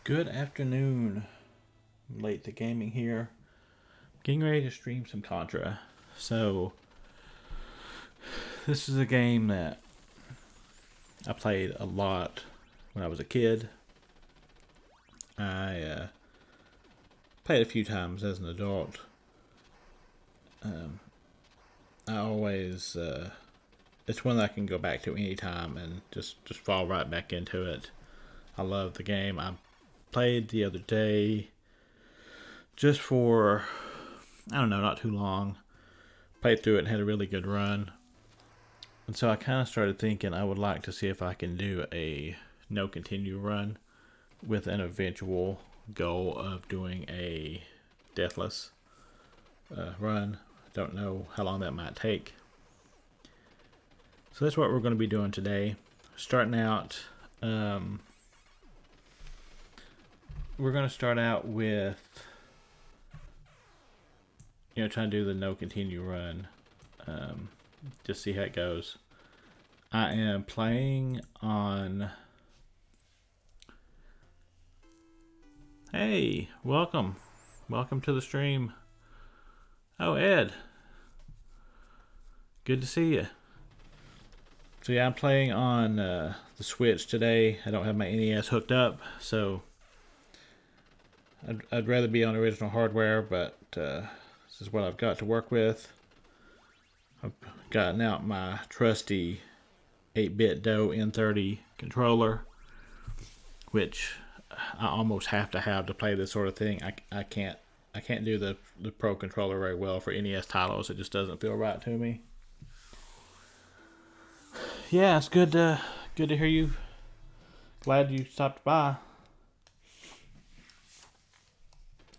Good afternoon. Late to gaming here. Getting ready to stream some Contra. So, this is a game that I played a lot when I was a kid. I played a few times as an adult. I always, it's one that I can go back to anytime and just fall right back into it. I love the game. I played the other day just for, I don't know, not too long. Played through it and had a really good run. And so I kind of started thinking I would like to see if I can do a no continue run with an eventual goal of doing a deathless run. Don't know how long that might take. So that's what we're going to be doing today. Starting out, we're going to start out with, trying to do the no continue run. Just see how it goes. I am playing on. Hey, welcome to the stream. Oh, Ed, good to see you. So yeah, I'm playing on the Switch today. I don't have my NES hooked up, so I'd rather be on original hardware, but this is what I've got to work with. I've gotten out my trusty 8-bit DOE N30 controller, which I almost have to play this sort of thing. I can't do the Pro controller very well for NES titles. It just doesn't feel right to me. Yeah, it's good to hear you. Glad you stopped by.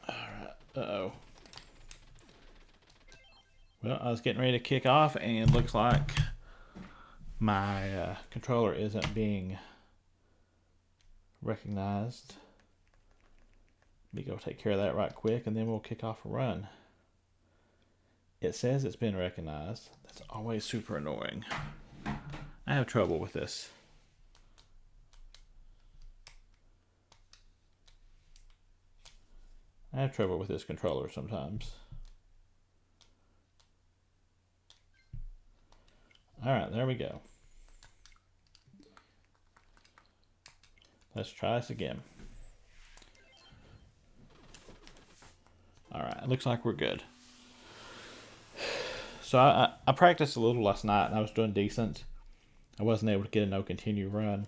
Alright, uh-oh. Well, I was getting ready to kick off, and looks like my controller isn't being recognized. Let me go take care of that right quick, and then we'll kick off a run. It says it's been recognized. That's always super annoying. I have trouble with this. I have trouble with this controller sometimes. Alright, there we go. Let's try this again. Alright, it looks like we're good. So I practiced a little last night and I was doing decent. I wasn't able to get a no continue run.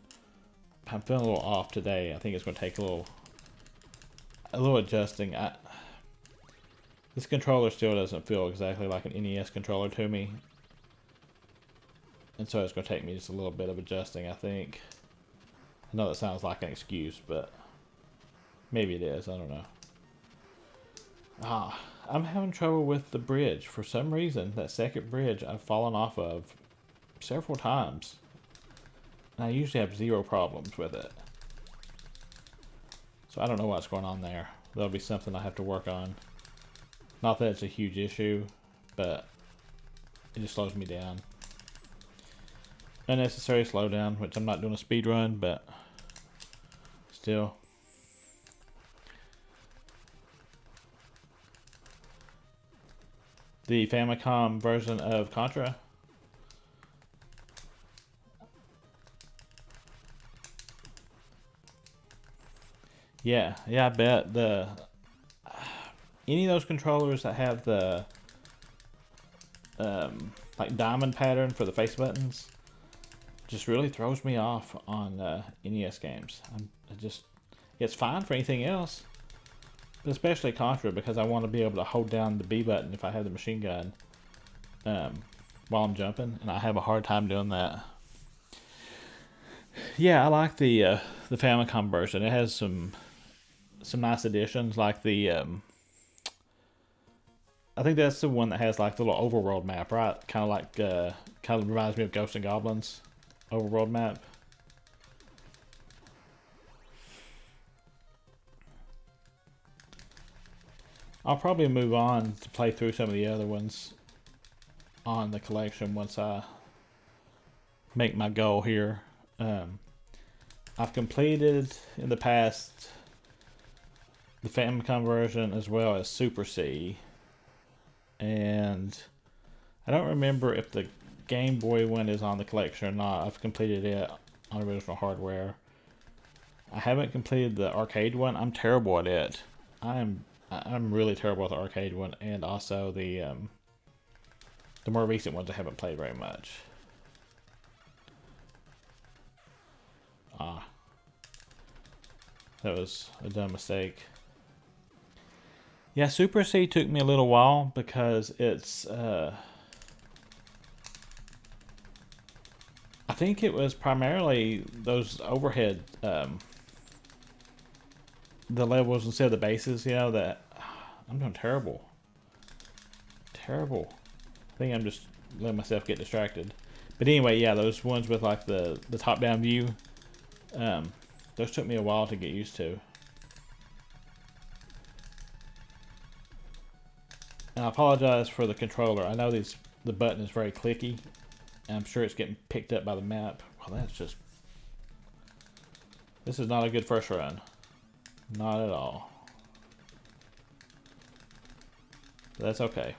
I'm feeling a little off today. I think it's going to take a little adjusting. This controller still doesn't feel exactly like an NES controller to me. And so it's going to take me just a little bit of adjusting, I think. I know that sounds like an excuse, but maybe it is. I don't know. I'm having trouble with the bridge. For some reason, that second bridge I've fallen off of several times. And I usually have zero problems with it. So I don't know what's going on there. That'll be something I have to work on. Not that it's a huge issue, but it just slows me down. Unnecessary slowdown, which I'm not doing a speed run, but still. The Famicom version of Contra. Yeah, I bet any of those controllers that have the like diamond pattern for the face buttons just really throws me off on NES games. It's fine for anything else, but especially Contra, because I want to be able to hold down the B button if I have the machine gun while I'm jumping, and I have a hard time doing that. Yeah, I like the Famicom version. It has some nice additions, like the I think that's the one that has like the little overworld map, right? Kind of reminds me of Ghosts and Goblins overworld map. I'll probably move on to play through some of the other ones on the collection once I make my goal here. I've completed in the past the Famicom version as well as Super C. And I don't remember if the Game Boy one is on the collection or not. I've completed it on original hardware. I haven't completed the arcade one. I'm terrible at it. I'm really terrible at the arcade one, and also the more recent ones I haven't played very much. That was a dumb mistake. Yeah, Super C took me a little while because it's I think it was primarily those overhead the levels instead of the bases, you know, that I'm doing terrible. Terrible. I think I'm just letting myself get distracted. But anyway, yeah, those ones with like the top-down view, those took me a while to get used to. And I apologize for the controller. I know the button is very clicky, and I'm sure it's getting picked up by the map. Well, that's just... This is not a good first run. Not at all. But that's okay.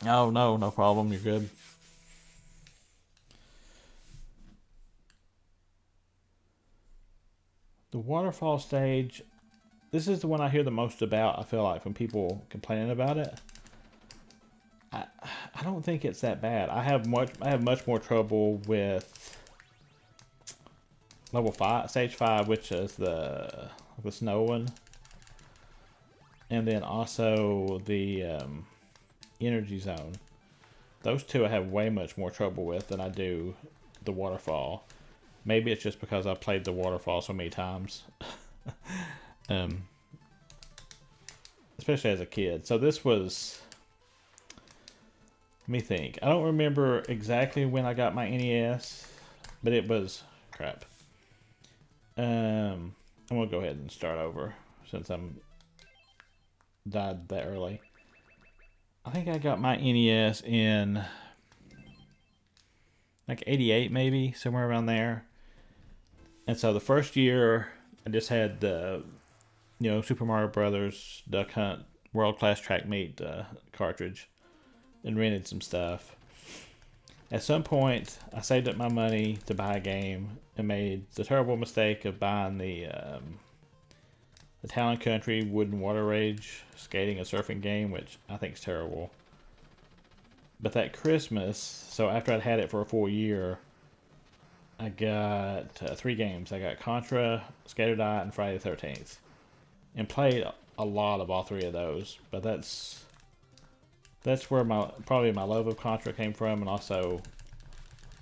Oh, no, no problem. You're good. The waterfall stage, this is the one I hear the most about, I feel like, from people complaining about it. I don't think it's that bad. I have much more trouble with level 5, stage 5, which is the snow one. And then also the energy zone. Those two I have way much more trouble with than I do the waterfall. Maybe it's just because I played the waterfall so many times. Especially as a kid. So this was... Let me think. I don't remember exactly when I got my NES, but it was... Crap. I'm going to go ahead and start over since I'm died that early. I think I got my NES in like 88 maybe, somewhere around there. And so the first year I just had the, Super Mario Brothers Duck Hunt World Class Track Meet cartridge and rented some stuff. At some point I saved up my money to buy a game and made the terrible mistake of buying the Town & Country Wooden Water Rage skating and surfing game, which I think is terrible. But that Christmas, so after I'd had it for a full year, I got 3 games. I got Contra, Skater Die, and Friday the 13th. And played a lot of all 3 of those. But that's where probably my love of Contra came from, and also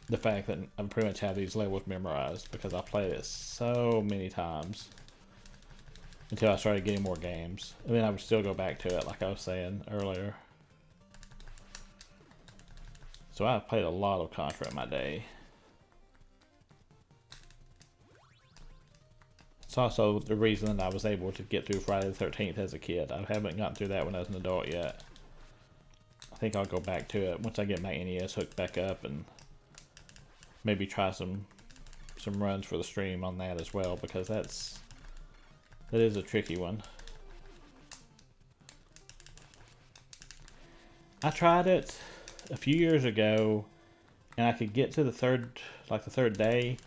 the fact that I pretty much have these levels memorized because I played it so many times until I started getting more games. And then I would still go back to it, like I was saying earlier. So I played a lot of Contra in my day. It's also the reason that I was able to get through Friday the 13th as a kid. I haven't gotten through that one as an adult yet. I think I'll go back to it once I get my NES hooked back up and maybe try some runs for the stream on that as well, because that is a tricky one. I tried it a few years ago and I could get to the third day,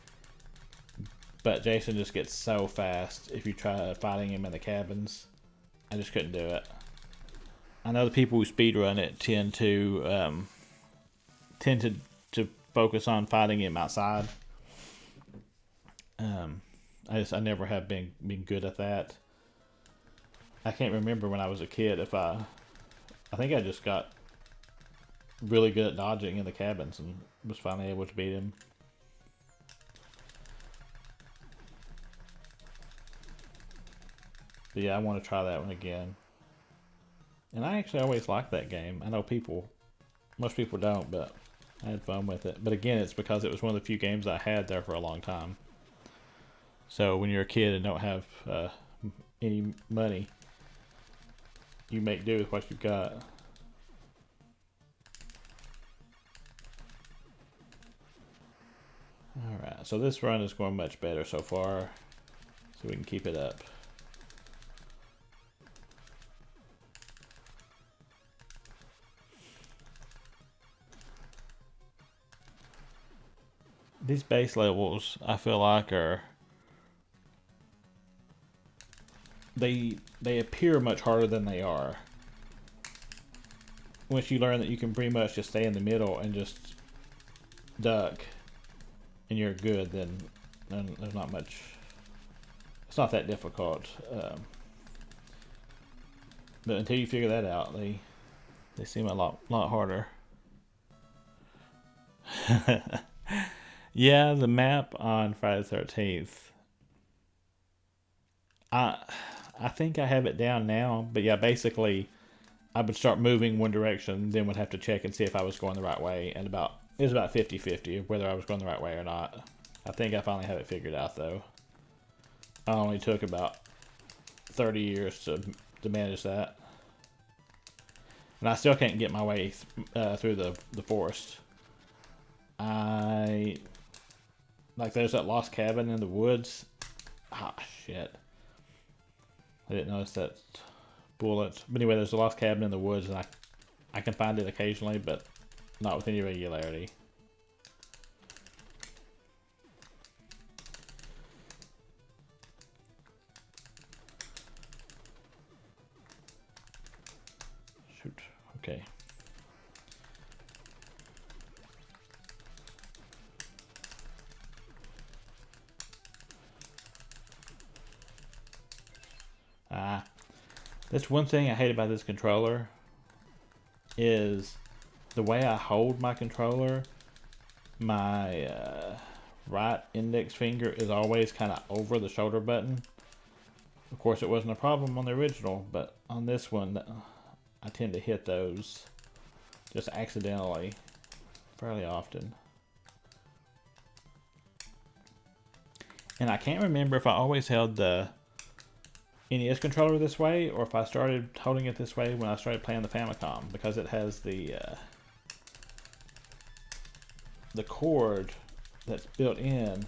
but Jason just gets so fast if you try fighting him in the cabins. I just couldn't do it. I know the people who speedrun it tend to focus on fighting him outside. I never have been good at that. I can't remember when I was a kid if I think I just got really good at dodging in the cabins and was finally able to beat him. But yeah, I want to try that one again. And I actually always liked that game. I know most people don't, but I had fun with it. But again, it's because it was one of the few games I had there for a long time. So when you're a kid and don't have any money, you make do with what you've got. Alright. So this run is going much better so far. So we can keep it up. These base levels, I feel like, are... They appear much harder than they are. Once you learn that you can pretty much just stay in the middle and just duck, and you're good, then there's not much... It's not that difficult. But until you figure that out, they seem a lot harder. Yeah, the map on Friday the 13th. I think I have it down now, but yeah, basically I would start moving one direction, then would have to check and see if I was going the right way, and it was about 50-50 whether I was going the right way or not. I think I finally have it figured out though. I only took about 30 years to manage that. And I still can't get my way through the forest. Like there's that lost cabin in the woods. Ah, shit. I didn't notice that bullet. But anyway, there's a lost cabin in the woods, and I can find it occasionally, but not with any regularity. Shoot. Okay. That's one thing I hate about this controller, is the way I hold my controller. My right index finger is always kind of over the shoulder button. Of course, it wasn't a problem on the original, but on this one, I tend to hit those just accidentally fairly often. And I can't remember if I always held the NES controller this way, or if I started holding it this way when I started playing the Famicom, because it has the cord that's built in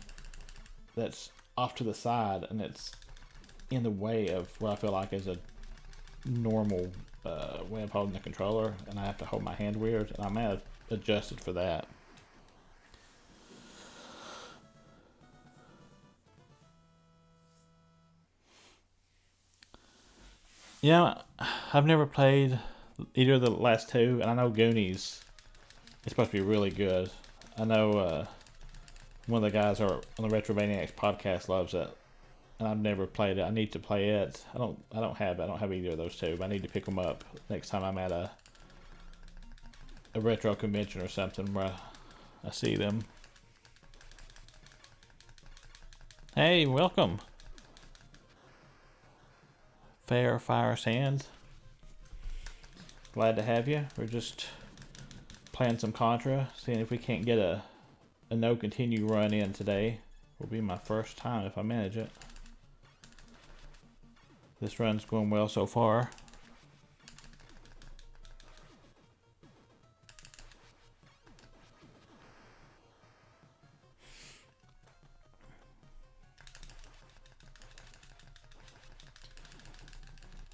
that's off to the side, and it's in the way of what I feel like is a normal way of holding the controller, and I have to hold my hand weird, and I may have adjusted for that. Yeah, I've never played either of the last two, and I know Goonies is supposed to be really good. I know one of the guys on the Retrovaniacs podcast loves it, and I've never played it. I need to play it. I don't have either of those two, but I need to pick them up next time I'm at a retro convention or something where I see them. Hey, welcome. Fair Fire Sand. Glad to have you. We're just playing some Contra, seeing if we can't get a no continue run in today. Will be my first time if I manage it. This run's going well so far.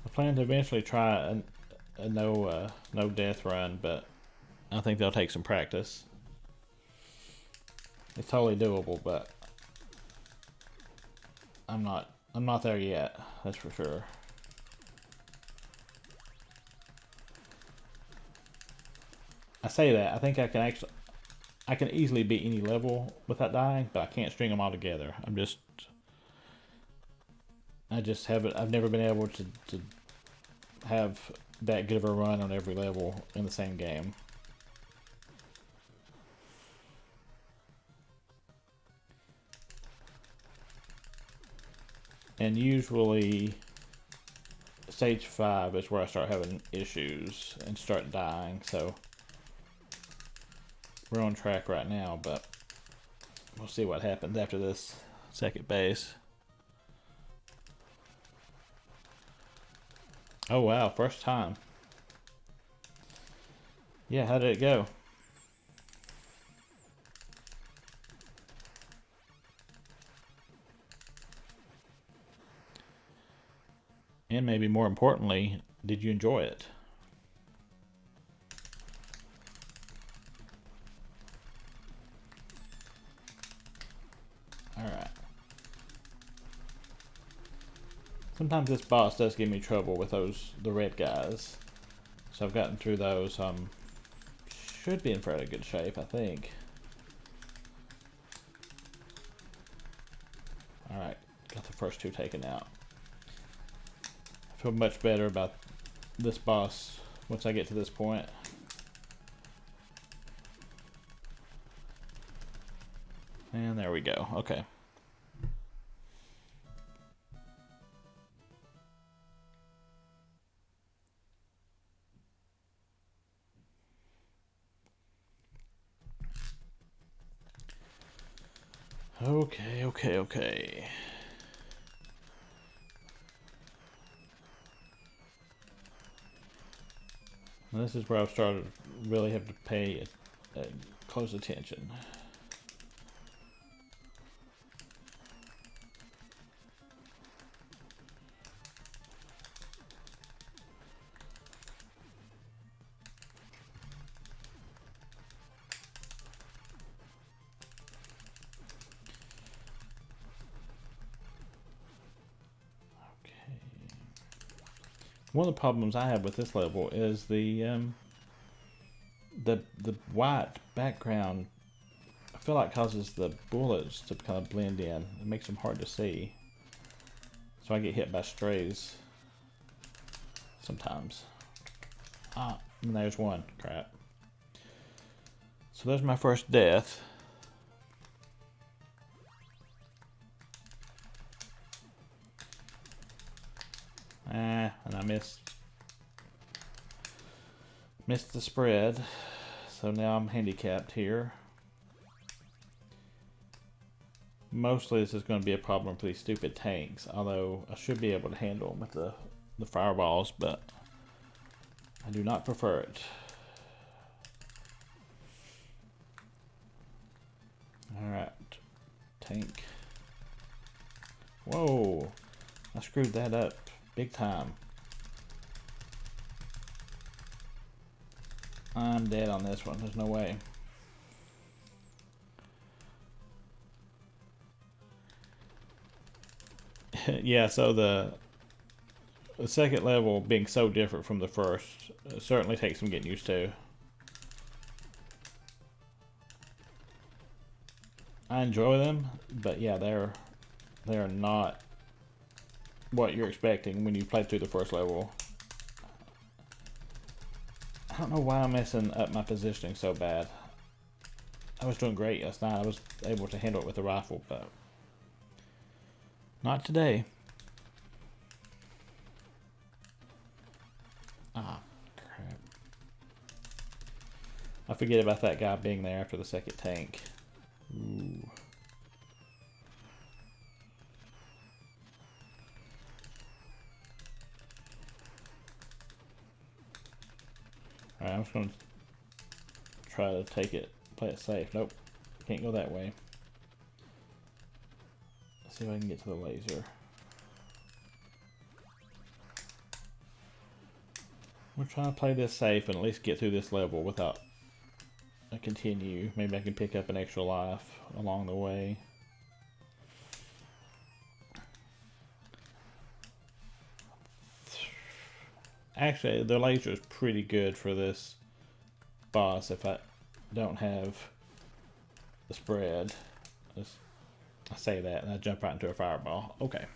I plan to eventually try a no death run, but I think they'll take some practice. It's totally doable, but I'm not there yet. That's for sure. I say that. I think I can easily beat any level without dying, but I can't string them all together. I just haven't. I've never been able to have that good of a run on every level in the same game. And usually stage 5 is where I start having issues and start dying, so we're on track right now, but we'll see what happens after this second base. Oh wow, first time. Yeah, how did it go? And maybe more importantly, did you enjoy it? Alright. Sometimes this boss does give me trouble with the red guys. So I've gotten through those. Should be in fairly good shape, I think. Alright, got the first two taken out. I feel much better about this boss once I get to this point. And there we go. Okay. Okay. Now this is where I've started really have to pay close attention. One of the problems I have with this level is the white background. I feel like causes the bullets to kind of blend in. It makes them hard to see. So I get hit by strays sometimes. Ah, and there's one. Crap. So there's my first death. And I missed the spread, so now I'm handicapped here. Mostly this is going to be a problem for these stupid tanks, although I should be able to handle them with the fireballs, but I do not prefer it. Alright, tank. Whoa, I screwed that up big time. I'm dead on this one. There's no way. Yeah, so the second level being so different from the first certainly takes some getting used to. I enjoy them, but yeah, they are not what you're expecting when you play through the first level. I don't know why I'm messing up my positioning so bad. I was doing great last night. I was able to handle it with the rifle, but not today. Ah, crap. I forget about that guy being there after the second tank. Ooh. Alright, I'm just going to try to play it safe. Nope, can't go that way. Let's see if I can get to the laser. We're trying to play this safe and at least get through this level without a continue. Maybe I can pick up an extra life along the way. Actually, the laser is pretty good for this boss if I don't have the spread. I say that and I jump right into a fireball. Okay.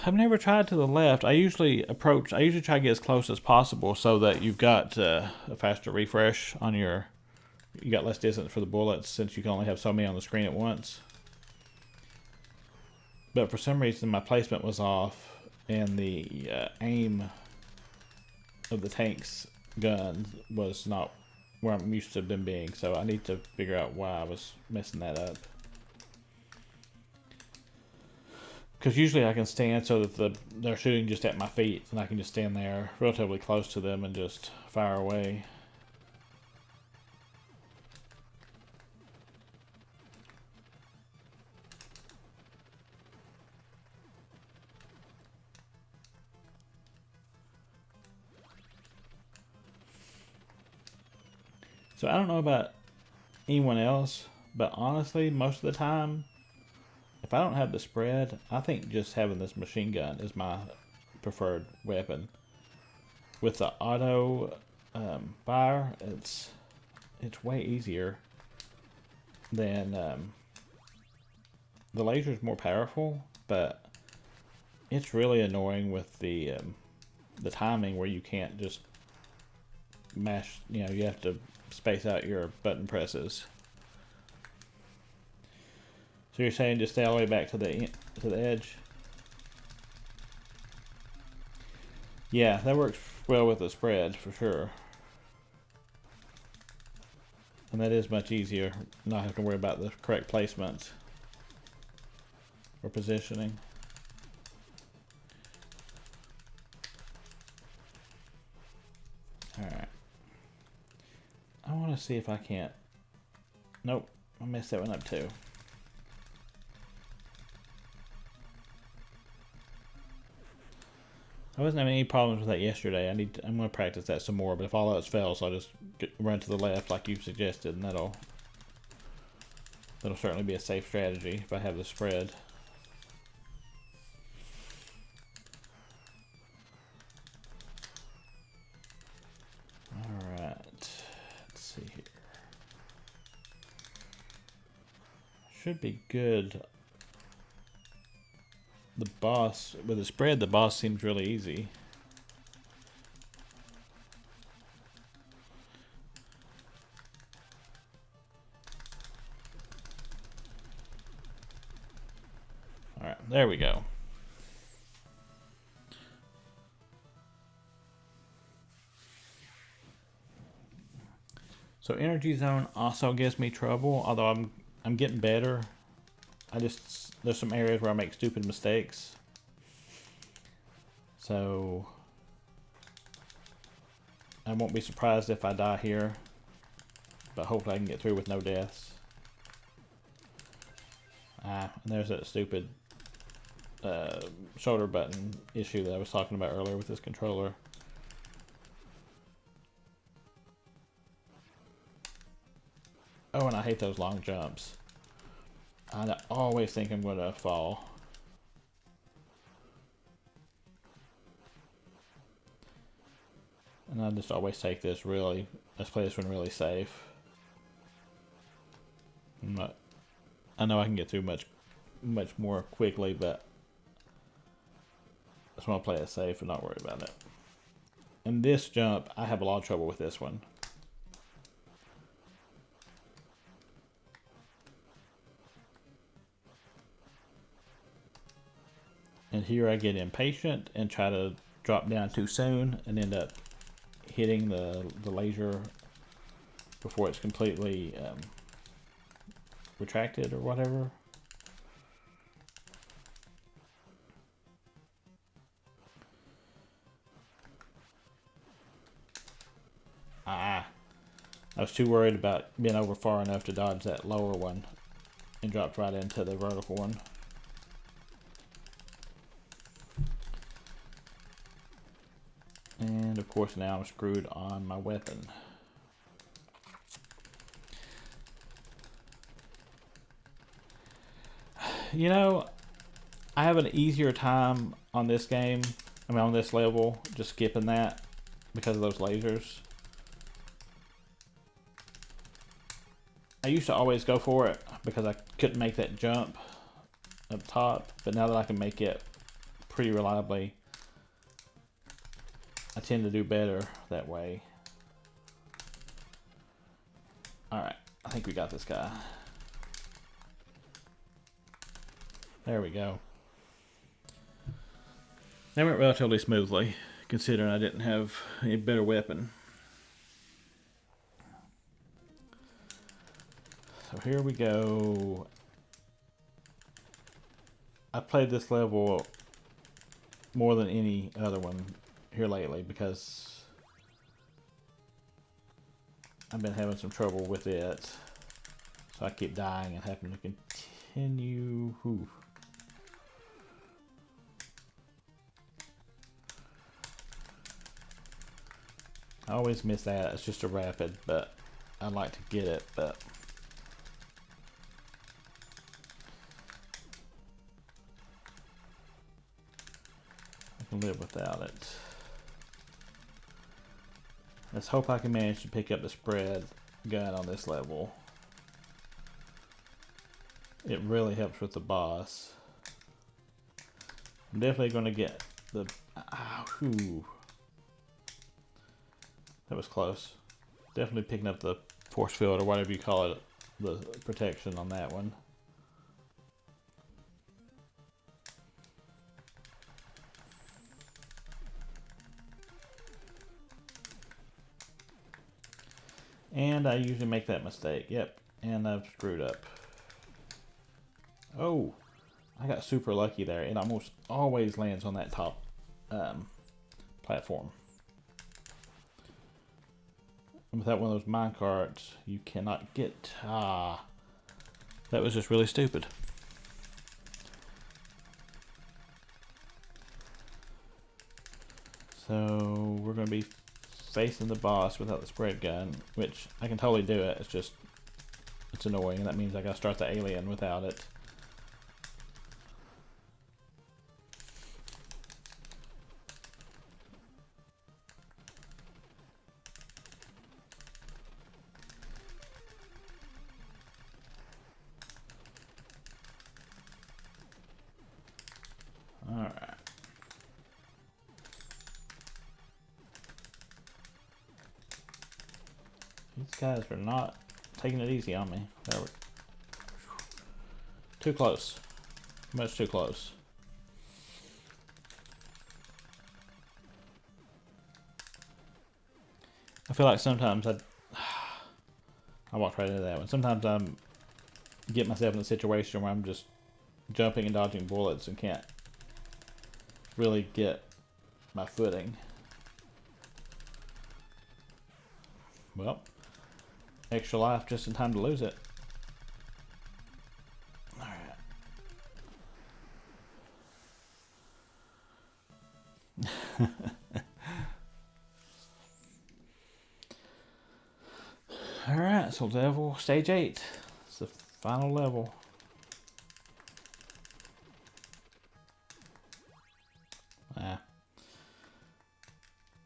I've never tried to the left. I usually try to get as close as possible so that you've got a faster refresh on you got less distance for the bullets since you can only have so many on the screen at once. But for some reason my placement was off and the aim of the tank's gun was not where I'm used to them being, so I need to figure out why I was messing that up. Because usually I can stand so that they're shooting just at my feet and I can just stand there relatively close to them and just fire away. So I don't know about anyone else, but honestly, most of the time, if I don't have the spread, I think just having this machine gun is my preferred weapon. With the auto fire, it's way easier than the laser's more powerful, but it's really annoying with the timing where you can't just mash. You know, you have to space out your button presses. So you're saying just stay all the way back to the edge? Yeah, that works well with the spread for sure. And that is much easier, not have to worry about the correct placements or positioning. Alright. I want to see if I can't. Nope, I messed that one up too. I wasn't having any problems with that yesterday. I'm going to practice that some more, but if all else fails, I'll just run to the left like you suggested, and that'll certainly be a safe strategy if I have the spread. Alright, let's see here. Should be good. The boss, with the spread, the boss seems really easy. Alright, there we go. So Energy Zone also gives me trouble, although I'm getting better. There's some areas where I make stupid mistakes. So I won't be surprised if I die here, but hopefully I can get through with no deaths. And there's that stupid shoulder button issue that I was talking about earlier with this controller. Oh, and I hate those long jumps. I always think I'm going to fall. And I just always take this really, let's play this one really safe. I know I can get through much more quickly, but I just want to play it safe and not worry about it. And this jump, I have a lot of trouble with this one. And here I get impatient and try to drop down too soon and end up hitting the laser before it's completely retracted or whatever. I was too worried about being over far enough to dodge that lower one and dropped right into the vertical one. And of course now I'm screwed on my weapon. You know, I have an easier time on this game, on this level, just skipping that because of those lasers. I used to always go for it because I couldn't make that jump up top, but now that I can make it pretty reliably, I tend to do better that way. Alright, I think we got this guy. There we go. That went relatively smoothly, considering I didn't have a better weapon. So here we go. I played this level more than any other one here lately because I've been having some trouble with it. So I keep dying and having to continue. Whew. I always miss that. It's just a rapid, but I'd like to get it, but I can live without it. Let's hope I can manage to pick up the spread gun on this level. It really helps with the boss. I'm definitely going to get the... Ooh. That was close. Definitely picking up the force field, or whatever you call it, the protection on that one. And I usually make that mistake. Yep, and I've screwed up. Oh, I got super lucky there. It almost always lands on that top platform. And without one of those mine carts, you cannot get... that was just really stupid. So we're going to be facing the boss without the spread gun, which I can totally do it. It's just, it's annoying. That means I got to start the alien without it. Alright. These guys are not taking it easy on me. There we go. Too close. Much too close. I feel like sometimes I walked right into that one. Sometimes I'm get myself in a situation where I'm just jumping and dodging bullets and can't really get my footing. Well, extra life just in time to lose it. Alright. Alright, so level stage 8. It's the final level.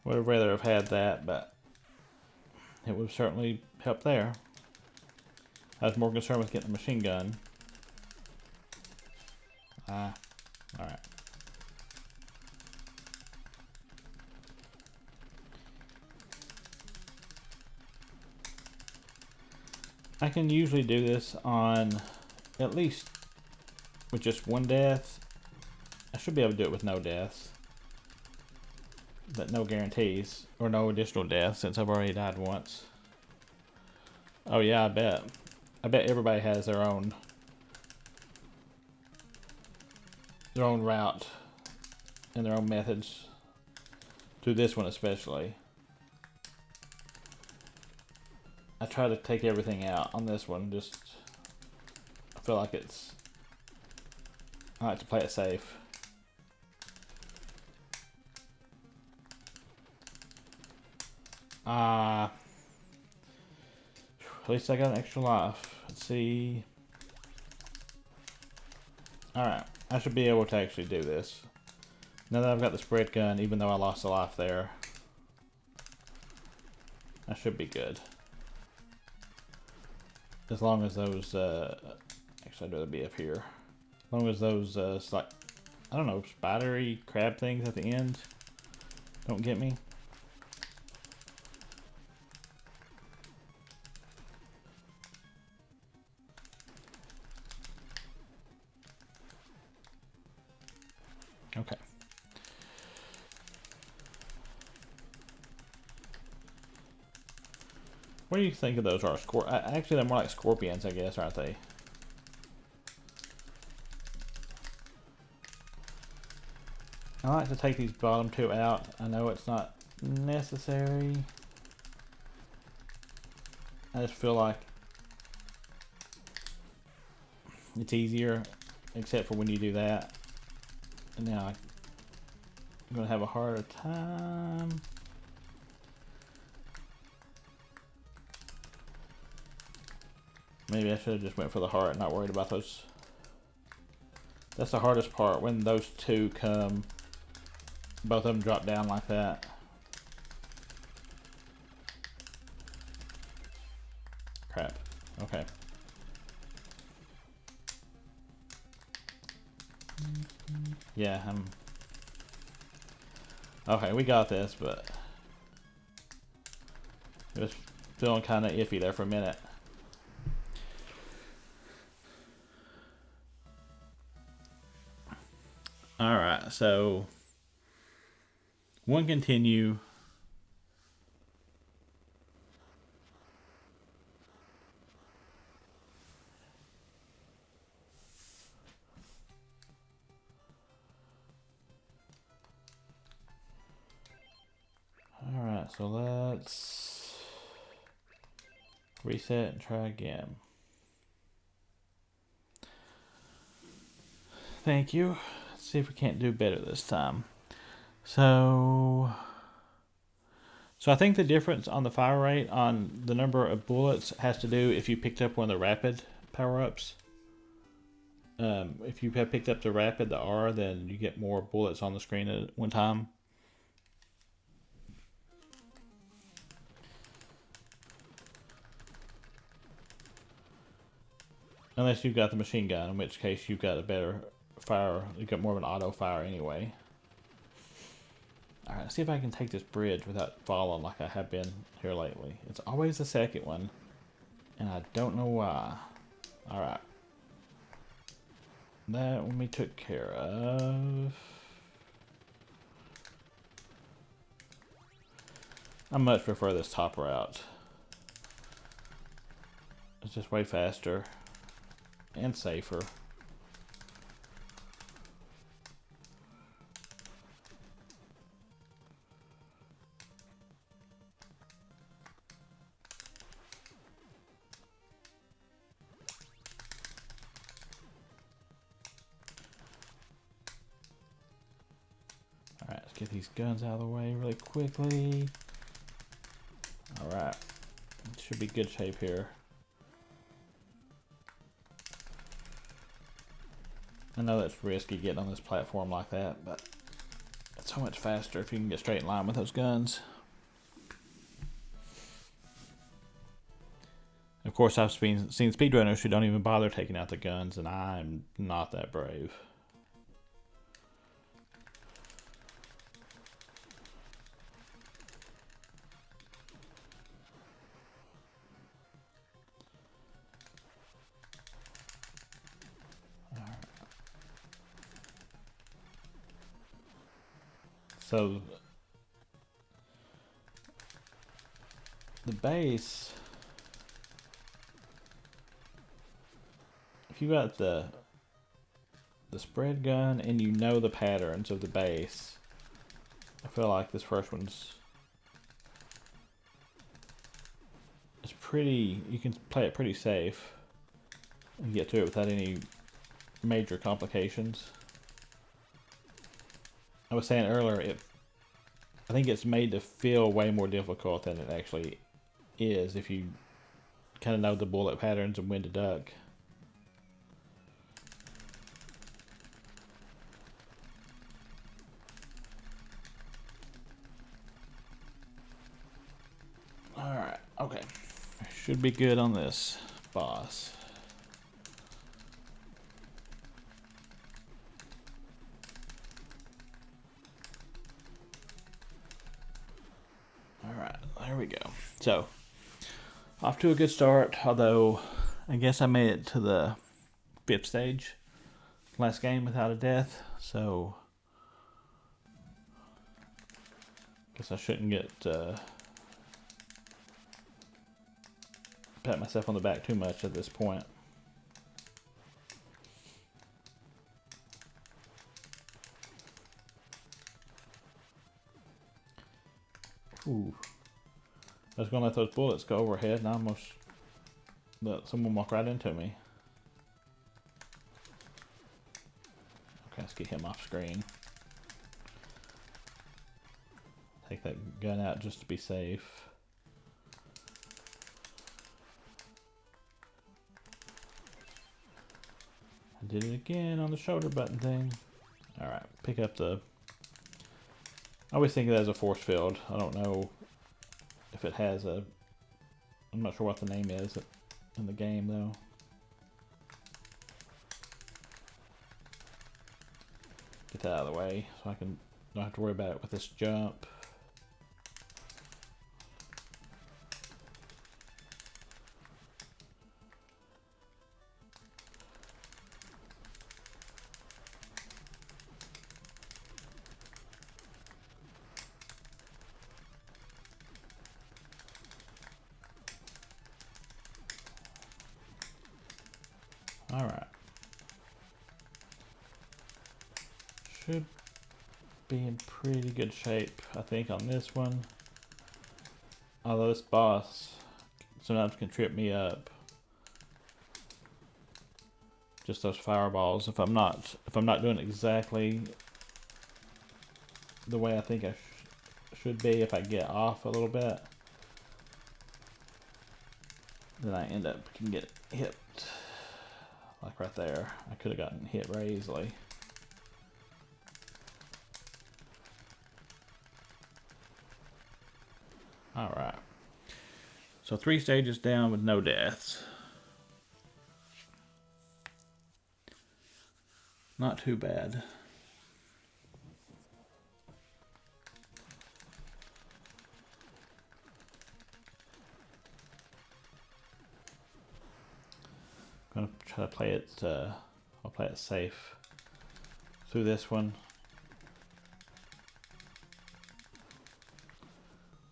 Would have rather have had that, but it would certainly help there. I was more concerned with getting the machine gun. Alright. I can usually do this on at least with just one death. I should be able to do it with no deaths. But no guarantees, or no additional deaths since I've already died once. Oh yeah, I bet. I bet everybody has their own route and their own methods to this one especially. I try to take everything out on this one, just I feel like I like to play it safe. At least I got an extra life. Let's see. Alright, I should be able to actually do this. Now that I've got the spread gun, even though I lost a life there, I should be good. As long as those, actually I'd rather be up here. As long as those, like, I don't know, spidery crab things at the end don't get me. Okay. What do you think of those are? Actually, they're more like scorpions, I guess, aren't they? I like to take these bottom two out. I know it's not necessary. I just feel like it's easier, except for when you do that. And now I'm going to have a harder time. Maybe I should have just went for the heart and not worried about those. That's the hardest part, when those two come. Both of them drop down like that. Crap. Okay. Yeah, okay, we got this, but it was feeling kind of iffy there for a minute. Alright, so one continue. Alright, so let's reset and try again. Thank you. Let's see if we can't do better this time. So I think the difference on the fire rate on the number of bullets has to do if you picked up one of the rapid power-ups. If you have picked up the rapid, the R, then you get more bullets on the screen at one time. Unless you've got the machine gun, in which case you've got a better fire. You've got more of an auto fire anyway. Alright, let's see if I can take this bridge without falling like I have been here lately. It's always the second one, and I don't know why. Alright. That one we took care of. I much prefer this top route. It's just way faster and safer. Alright, let's get these guns out of the way really quickly. Alright, should be good shape here. I know that's risky getting on this platform like that, but it's so much faster if you can get straight in line with those guns. Of course, I've seen speedrunners who don't even bother taking out the guns, and I'm not that brave. So the base, if you got the spread gun and you know the patterns of the base, I feel like this first one's pretty, you can play it pretty safe and get through it without any major complications. I was saying earlier, I think it's made to feel way more difficult than it actually is if you kind of know the bullet patterns and when to duck. Alright, okay. Should be good on this boss. Alright, there we go. So, off to a good start, although I guess I made it to the 5th stage last game without a death, so guess I shouldn't get pat myself on the back too much at this point. Ooh. I was gonna let those bullets go overhead and I almost let someone walk right into me. Okay, let's get him off screen. Take that gun out just to be safe. I did it again on the shoulder button thing. Alright, pick up the... I always think of it as a force field. I don't know if it has a... I'm not sure what the name is in the game though. Get that out of the way so I don't have to worry about it with this jump. Alright. Should be in pretty good shape, I think, on this one. Although this boss sometimes can trip me up. Just those fireballs. If I'm not doing exactly the way I think I should be, if I get off a little bit, then I can get hit. Like right there. I could have gotten hit very easily. Alright. So 3 stages down with no deaths. Not too bad. Gonna try to play it, I'll play it safe through this one.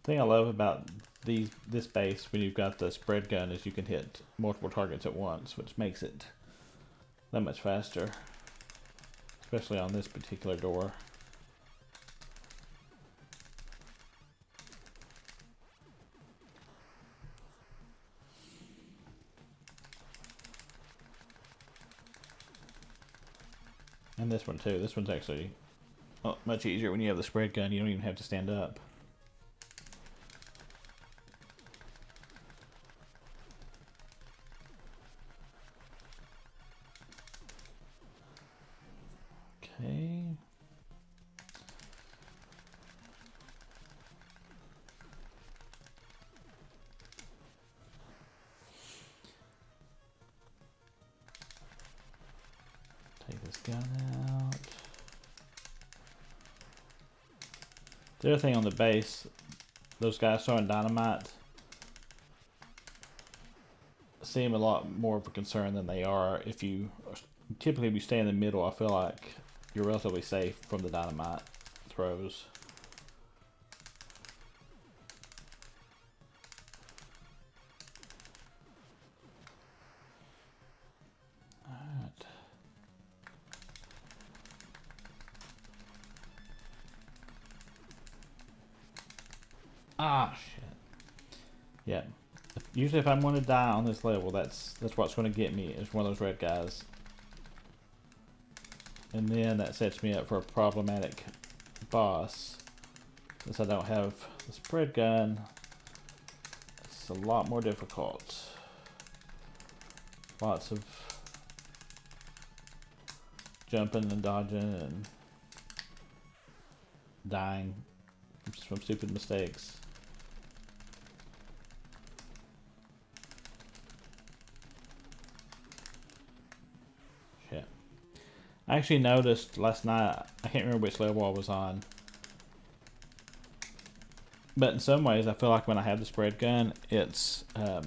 The thing I love about this base when you've got the spread gun is you can hit multiple targets at once, which makes it that much faster. Especially on this particular door. And this one too. This one's actually much easier when you have the spread gun. You don't even have to stand up. Okay. Take this gun out. The other thing on the base, those guys throwing dynamite seem a lot more of a concern than they are. If you stay in the middle, I feel like you're relatively safe from the dynamite throws. Alright. Ah, shit. Yeah. Usually if I'm going to die on this level, that's what's going to get me, is one of those red guys. And then that sets me up for a problematic boss. Since I don't have the spread gun, it's a lot more difficult. Lots of jumping and dodging and dying from stupid mistakes. Shit. I actually noticed last night, I can't remember which level I was on, but in some ways I feel like when I have the spread gun, it's I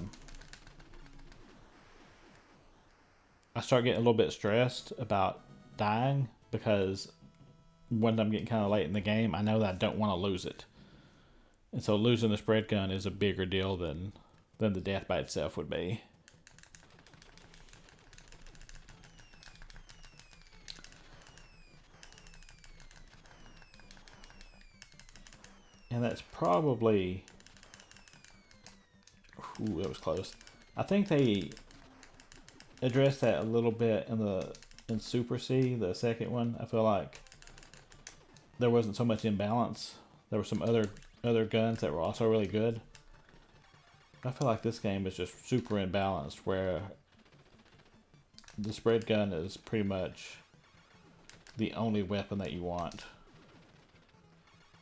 start getting a little bit stressed about dying, because when I'm getting kind of late in the game, I know that I don't want to lose it. And so losing the spread gun is a bigger deal than the death by itself would be. And that's probably... Ooh, that was close. I think they addressed that a little bit in Super C, the second one. I feel like there wasn't so much imbalance. There were some other guns that were also really good. I feel like this game is just super imbalanced, where the spread gun is pretty much the only weapon that you want,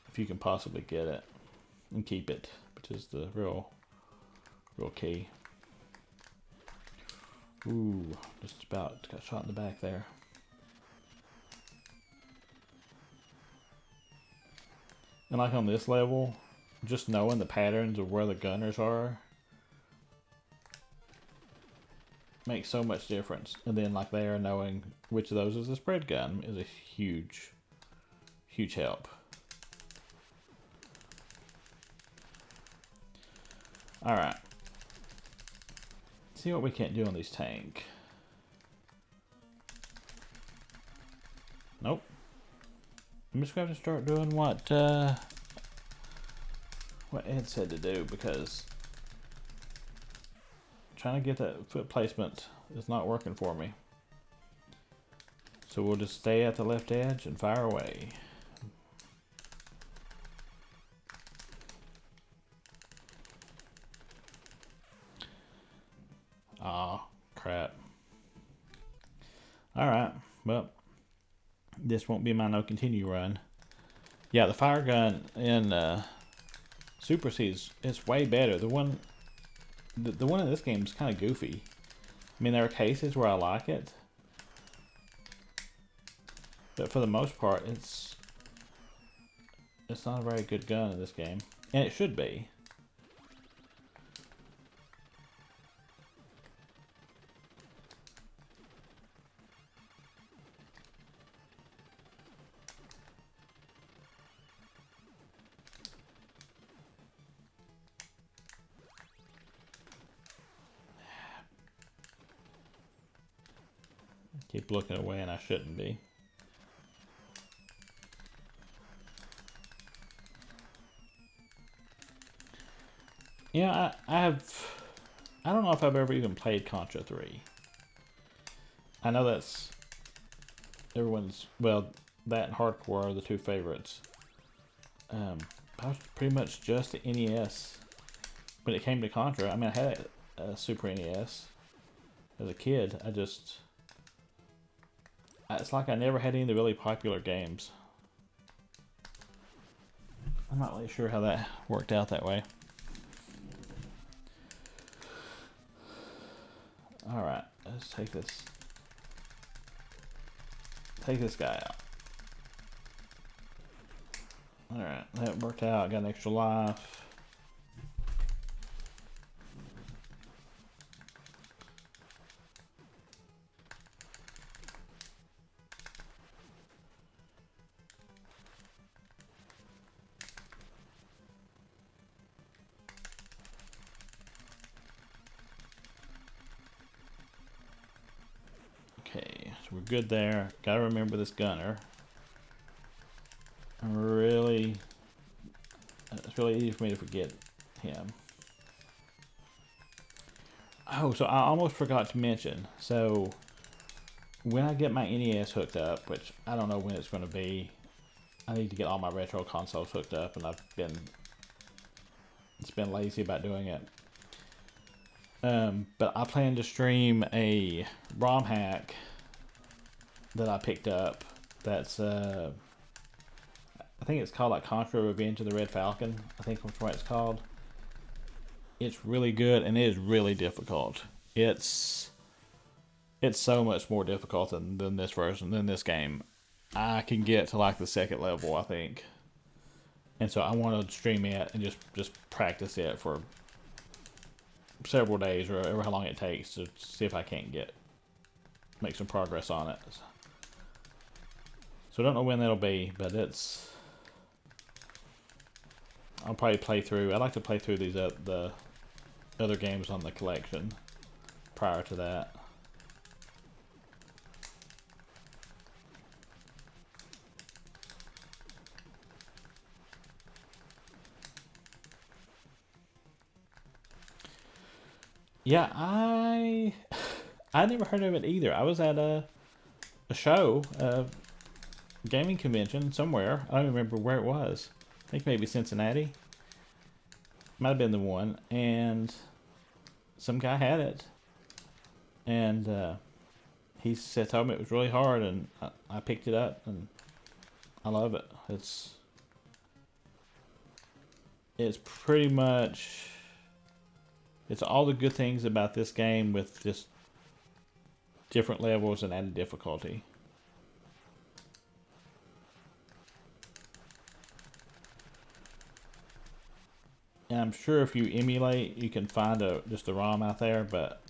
if you can possibly get it and keep it, which is the real key. Ooh, just about got shot in the back there. And like on this level, just knowing the patterns of where the gunners are makes so much difference. And then like there, knowing which of those is a spread gun is a huge help. Alright. See what we can't do on these tank. Nope. I'm just going to start doing what Ed said to do, because trying to get that foot placement is not working for me. So we'll just stay at the left edge and fire away. Aw, crap. Alright, well, this won't be my no continue run. Yeah, the fire gun in Super Seas is way better. The one in this game is kind of goofy. I mean, there are cases where I like it, but for the most part, it's not a very good gun in this game, and it should be. Keep looking away, and I shouldn't be. Yeah, I don't know if I've ever even played Contra 3. I know that's everyone's, well, that and Hardcore are the two favorites. I was pretty much just the NES when it came to Contra. I mean, I had a Super NES as a kid. It's like I never had any of the really popular games. I'm not really sure how that worked out that way. Alright, let's take this guy out. Alright, that worked out. Got an extra life. Okay, so we're good there. Gotta remember this gunner. It's really easy for me to forget him. Oh, so I almost forgot to mention. So when I get my NES hooked up, which I don't know when it's going to be, I need to get all my retro consoles hooked up, and it's been lazy about doing it. But I plan to stream a ROM hack that I picked up. That's I think it's called like Contra Revenge of the Red Falcon. I think that's what it's called. It's really good, and it is really difficult. It's so much more difficult than this version, than this game. I can get to like the second level, I think. And so I want to stream it and just practice it for several days, or however long it takes, to see if I can't make some progress on it. So I don't know when that'll be, but I'll probably play through. I like to play through the other games on the collection prior to that. Yeah, I never heard of it either. I was at a show, a gaming convention somewhere. I don't remember where it was. I think maybe Cincinnati. Might have been the one, and some guy had it, and he said, told me it was really hard, and I picked it up, and I love it. It's pretty much, it's all the good things about this game with just different levels and added difficulty. And I'm sure if you emulate, you can find just a ROM out there, but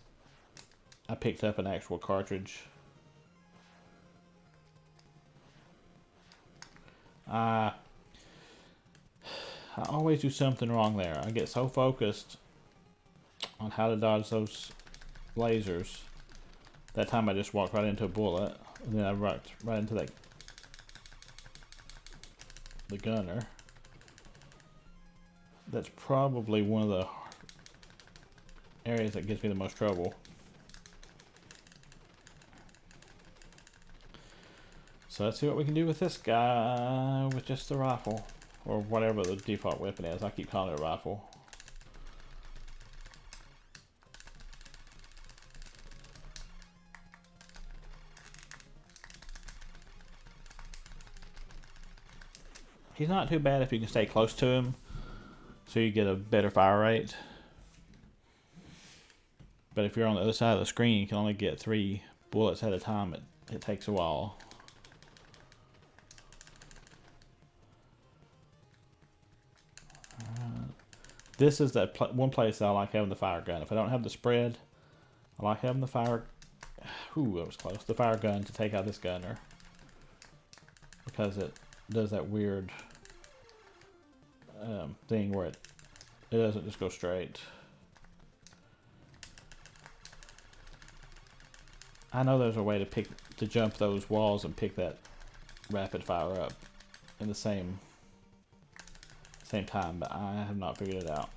I picked up an actual cartridge. I always do something wrong there. I get so focused on how to dodge those lasers. That time I just walked right into a bullet, and then I walked right into the gunner. That's probably one of the areas that gives me the most trouble. So let's see what we can do with this guy with just the rifle, or whatever the default weapon is. I keep calling it a rifle. He's not too bad if you can stay close to him, so you get a better fire rate. But if you're on the other side of the screen, you can only get 3 bullets at a time. It takes a while. This is that one place that I like having the fire gun. If I don't have the spread, I like having the fire. Ooh, that was close. The fire gun to take out this gunner, because it does that weird thing where it doesn't just go straight. I know there's a way to jump those walls and pick that rapid fire up in the same time, but I have not figured it out.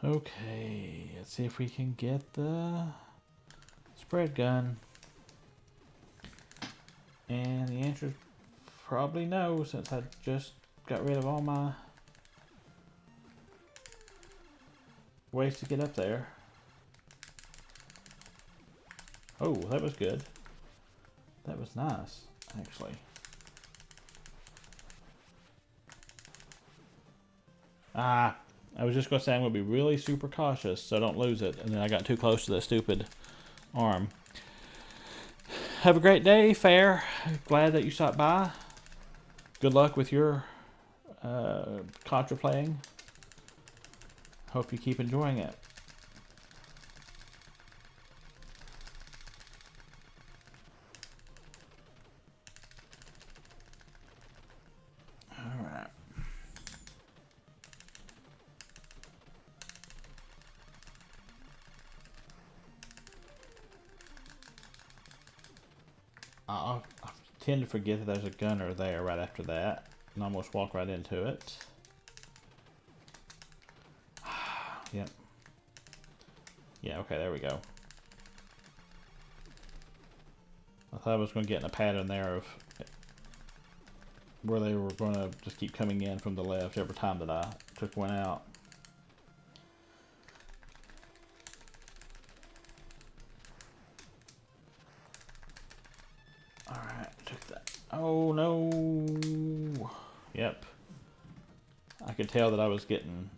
Okay, let's see if we can get the spread gun. And the answer is probably no, since I just got rid of all my ways to get up there. Oh, that was good. That was nice, actually. I was just going to say I'm going to be really super cautious so I don't lose it, and then I got too close to that stupid arm. Have a great day, Fair. Glad that you stopped by. Good luck with your Contra playing. Hope you keep enjoying it. Alright. I tend to forget that there's a gunner there right after that, and almost walk right into it. Yep. Yeah, okay, there we go. I thought I was going to get in a pattern there of where they were going to just keep coming in from the left every time that I took one out. Alright, took that. Oh no! Yep. I could tell that I was getting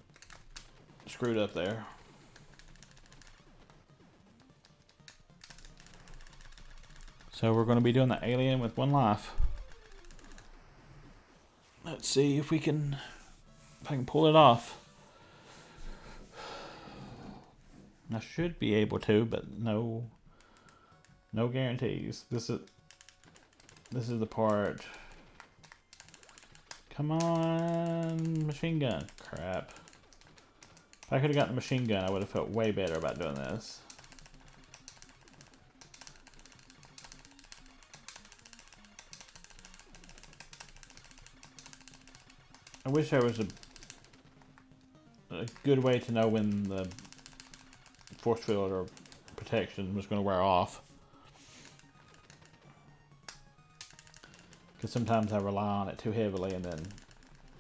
screwed up there. So we're going to be doing the alien with 1 life. Let's see if I can pull it off. I should be able to, but no guarantees. This is the part. Come on, machine gun. Crap. If I could have gotten a machine gun, I would have felt way better about doing this. I wish there was a good way to know when the force field or protection was going to wear off. Because sometimes I rely on it too heavily and then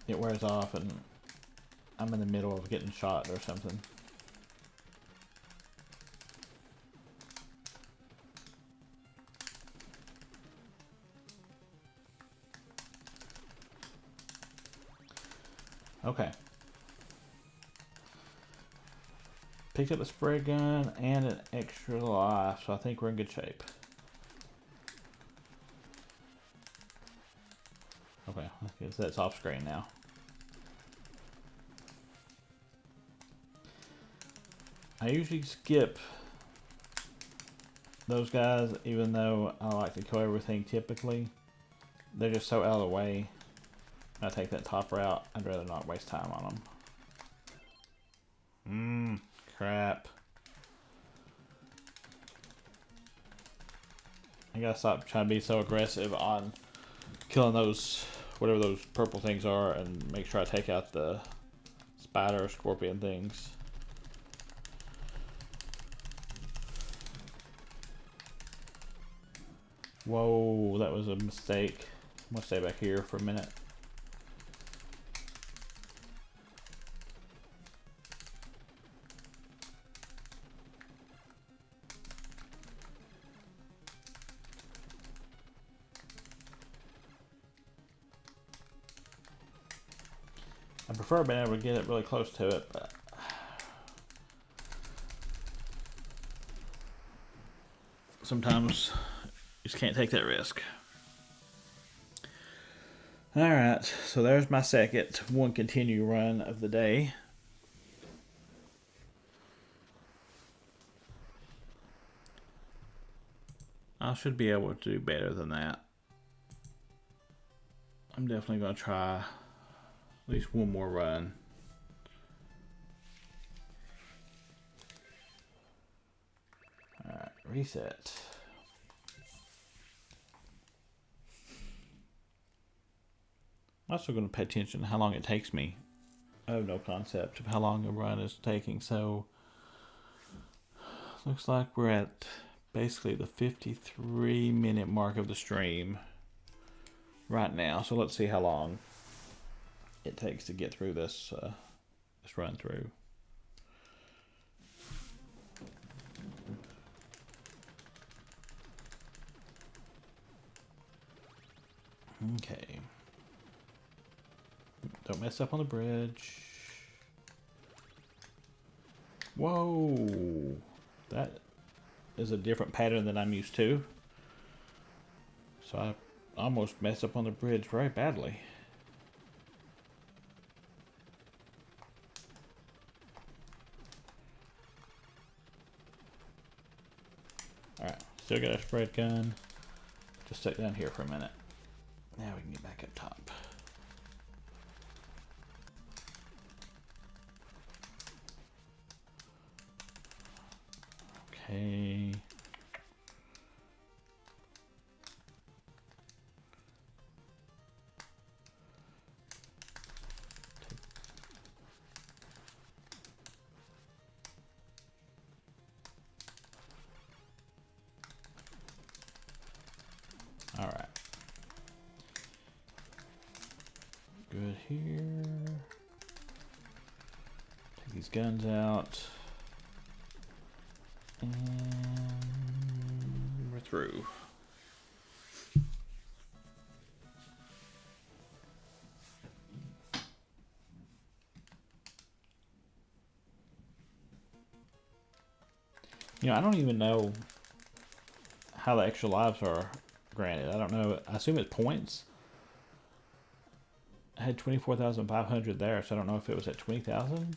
it wears off and I'm in the middle of getting shot or something. Okay. Picked up a spray gun and an extra life, so I think we're in good shape. Okay, I guess that's off screen now. I usually skip those guys, even though I like to kill everything typically. They're just so out of the way. I take that top route. I'd rather not waste time on them. Crap. I gotta stop trying to be so aggressive on killing those, whatever those purple things are, and make sure I take out the spider or scorpion things. Whoa, that was a mistake. I'm gonna stay back here for a minute. I prefer being able to get it really close to it, but sometimes you just can't take that risk. Alright, so there's my second one continue run of the day. I should be able to do better than that. I'm definitely going to try at least one more run. Alright, reset. I'm also going to pay attention to how long it takes me. I have no concept of how long a run is taking, so looks like we're at basically the 53-minute mark of the stream right now. So let's see how long it takes to get through this this run through. Okay. Don't mess up on the bridge. Whoa! That is a different pattern than I'm used to. So I almost messed up on the bridge very badly. Alright, still got a spread gun. Just sit down here for a minute. Now we can get back up top. Okay. All right. Good here. Take these guns out. And we're through. You know, I don't even know how the extra lives are granted. I don't know. I assume it's points. I had 24,500 there, so I don't know if it was at 20,000.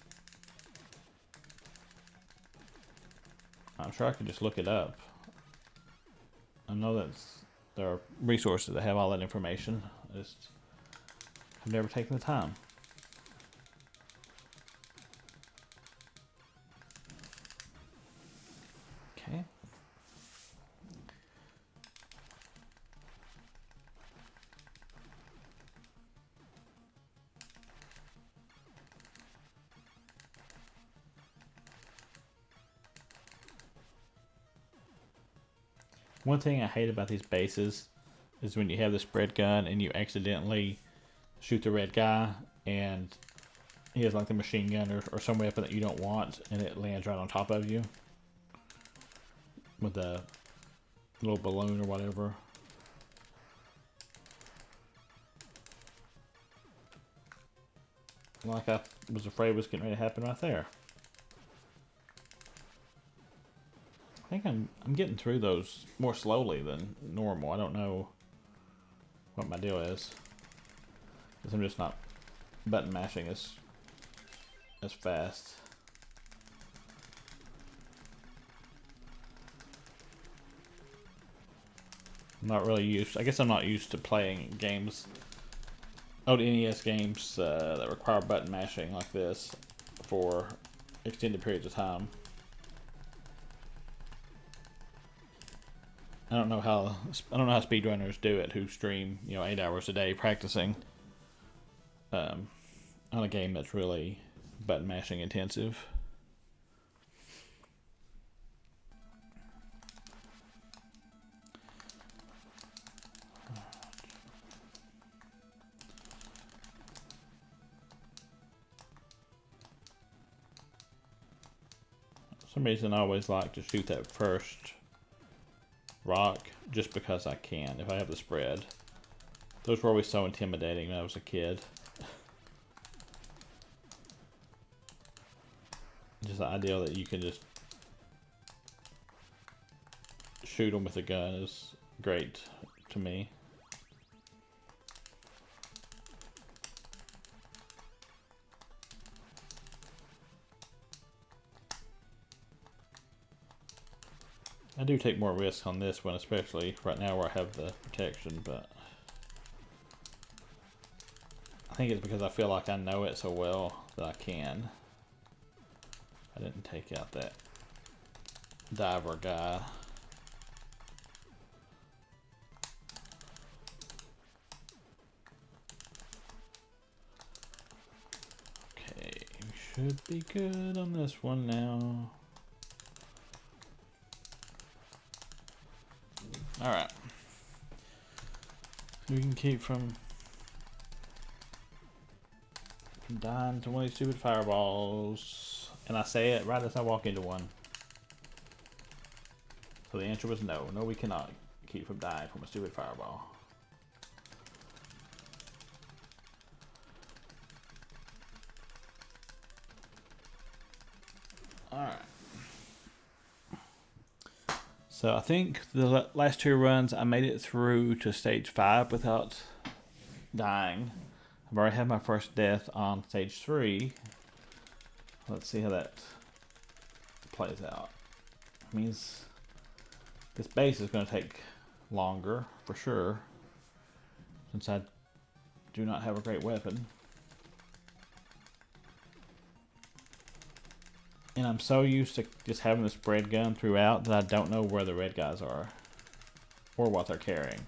I'm sure I could just look it up. I know that there are resources that have all that information. I just have never taken the time. Okay. One thing I hate about these bases is when you have the spread gun and you accidentally shoot the red guy and he has like the machine gun or some weapon that you don't want and it lands right on top of you with a little balloon or whatever. Like I was afraid was getting ready to happen right there. I think I'm getting through those more slowly than normal. I don't know what my deal is. Because I'm just not button mashing as fast. I'm not really used. I guess I'm not used to playing games, old NES games that require button mashing like this for extended periods of time. I don't know how speedrunners do it who stream 8 hours a day practicing on a game that's really button mashing intensive. For some reason I always like to shoot that first rock just because I can, if I have the spread. Those were always so intimidating when I was a kid. Just the idea that you can just shoot them with a gun is great to me. I do take more risks on this one, especially right now where I have the protection, but I think it's because I feel like I know it so well that I can. I didn't take out that diver guy. Okay, we should be good on this one now. Alright. We can keep from dying to one of these stupid fireballs. And I say it right as I walk into one. So the answer was no. No, we cannot keep from dying from a stupid fireball. Alright. So I think the last 2 runs I made it through to stage 5 without dying. I've already had my first death on stage 3. Let's see how that plays out. It means this base is going to take longer for sure, since I do not have a great weapon. And I'm so used to just having the spread gun throughout that I don't know where the red guys are or what they're carrying.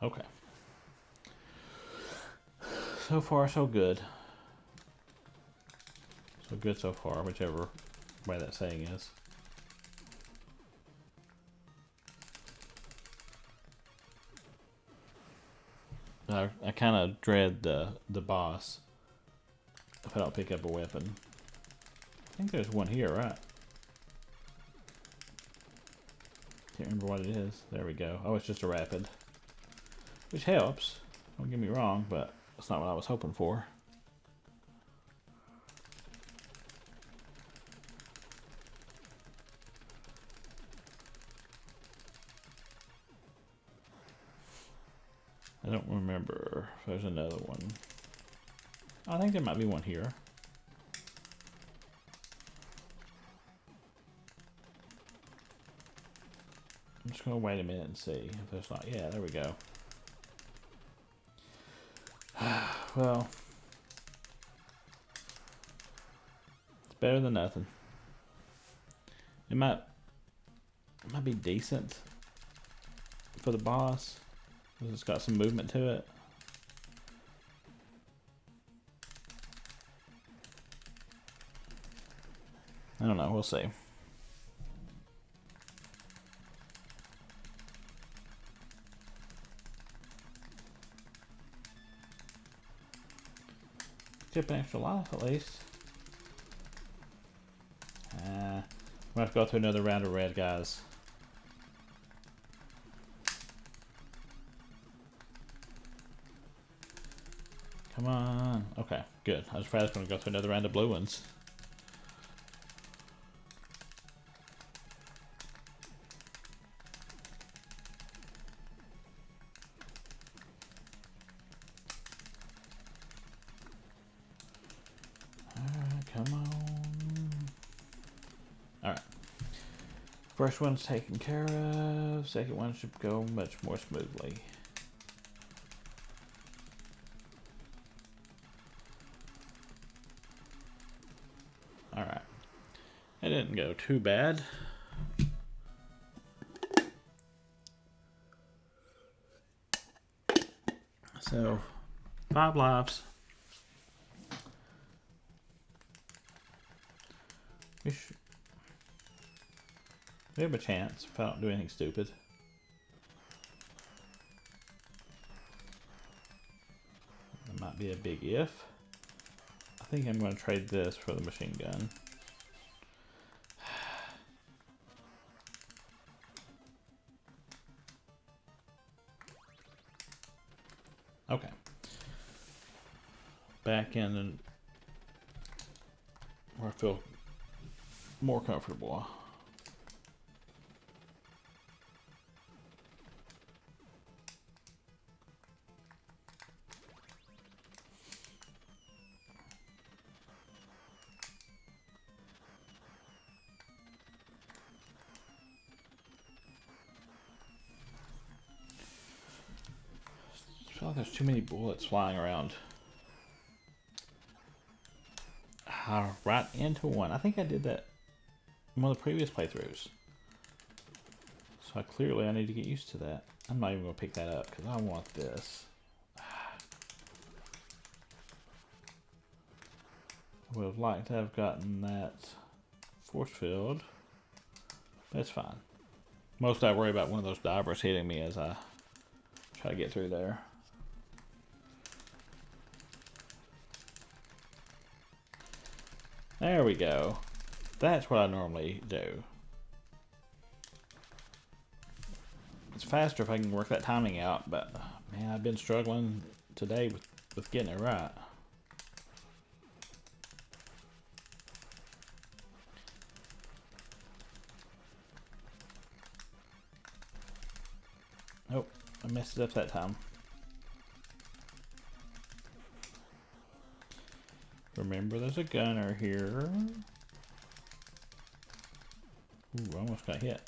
Okay. So far, so good. So good so far, whichever way that saying is. I kind of dread the boss if I don't pick up a weapon. I think there's one here, right? Can't remember what it is. There we go. Oh, it's just a rapid. Which helps. Don't get me wrong, but that's not what I was hoping for. I don't remember if there's another one. I think there might be one here. I'm just gonna wait a minute and see if there's not. Yeah, there we go. Well, it's better than nothing. It might be decent for the boss. It's got some movement to it. I don't know, we'll see. Skip an extra life at least. We're gonna have to go through another round of red, guys. Come on. Okay, good. I was afraid I was gonna go through another round of blue ones. Come on. Alright. First one's taken care of. Second one should go much more smoothly. Alright. It didn't go too bad. So, 5 lives. We have a chance if I don't do anything stupid. That might be a big if. I think I'm going to trade this for the machine gun. Okay. Back in and where I feel more comfortable. I feel like there's too many bullets flying around. Right into one. I think I did that in one of the previous playthroughs. So I need to get used to that. I'm not even going to pick that up because I want this. I would have liked to have gotten that force field. But it's fine. Most I worry about one of those divers hitting me as I try to get through there. There we go. That's what I normally do. It's faster if I can work that timing out, but man, I've been struggling today with getting it right. Nope, I messed it up that time. Remember, there's a gunner here. Ooh, almost got hit.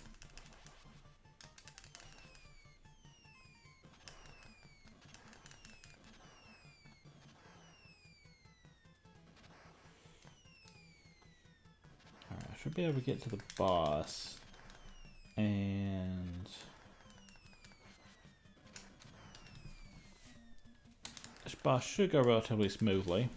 Alright, I should be able to get to the boss. And this boss should go relatively smoothly.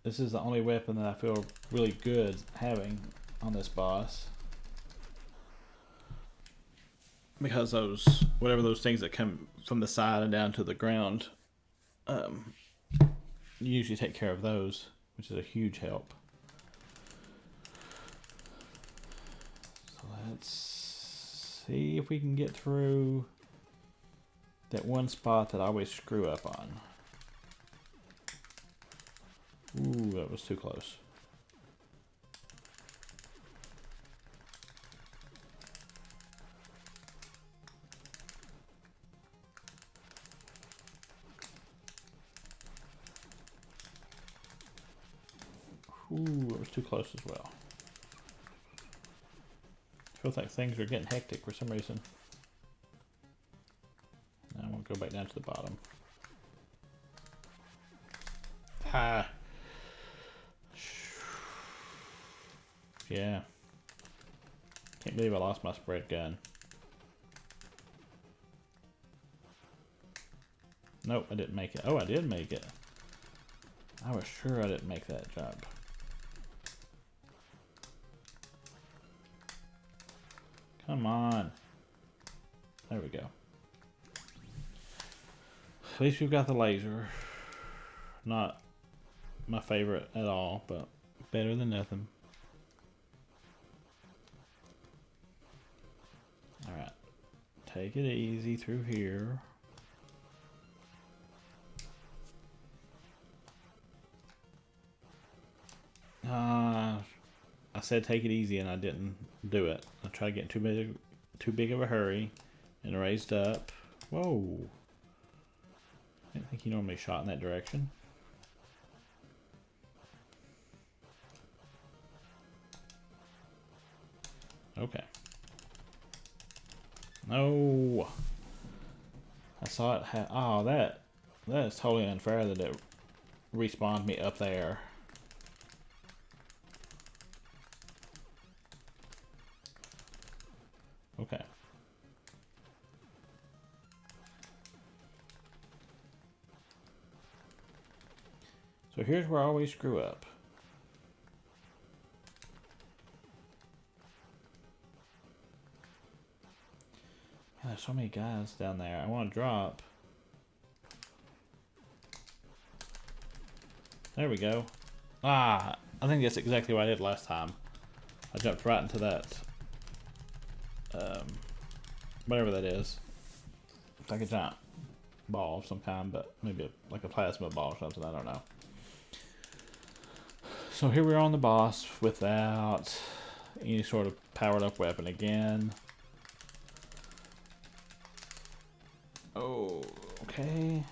This is the only weapon that I feel really good having on this boss. Because whatever those things that come from the side and down to the ground, you usually take care of those, which is a huge help. So let's see if we can get through that one spot that I always screw up on. Ooh, that was too close. Ooh, it was too close as well. Feels like things are getting hectic for some reason. Now I'm gonna go back down to the bottom. Ha! Yeah. Can't believe I lost my spread gun. Nope, I didn't make it. Oh, I did make it. I was sure I didn't make that jump. Come on. There we go. At least we've got the laser. Not my favorite at all, but better than nothing. Alright. Take it easy through here. I said take it easy and I didn't do it. I tried to get too big of a hurry and raised up. Whoa. I didn't think he normally shot in that direction. Okay. No. I saw it. Oh, that is totally unfair that it respawned me up there. Okay. So here's where I always screw up. Man, there's so many guys down there. I want to drop. There we go. Ah, I think that's exactly what I did last time. I jumped right into that. Whatever that is. It's like a giant ball of some kind, but maybe like a plasma ball or something. I don't know. So here we are on the boss without any sort of powered up weapon again. Oh, okay.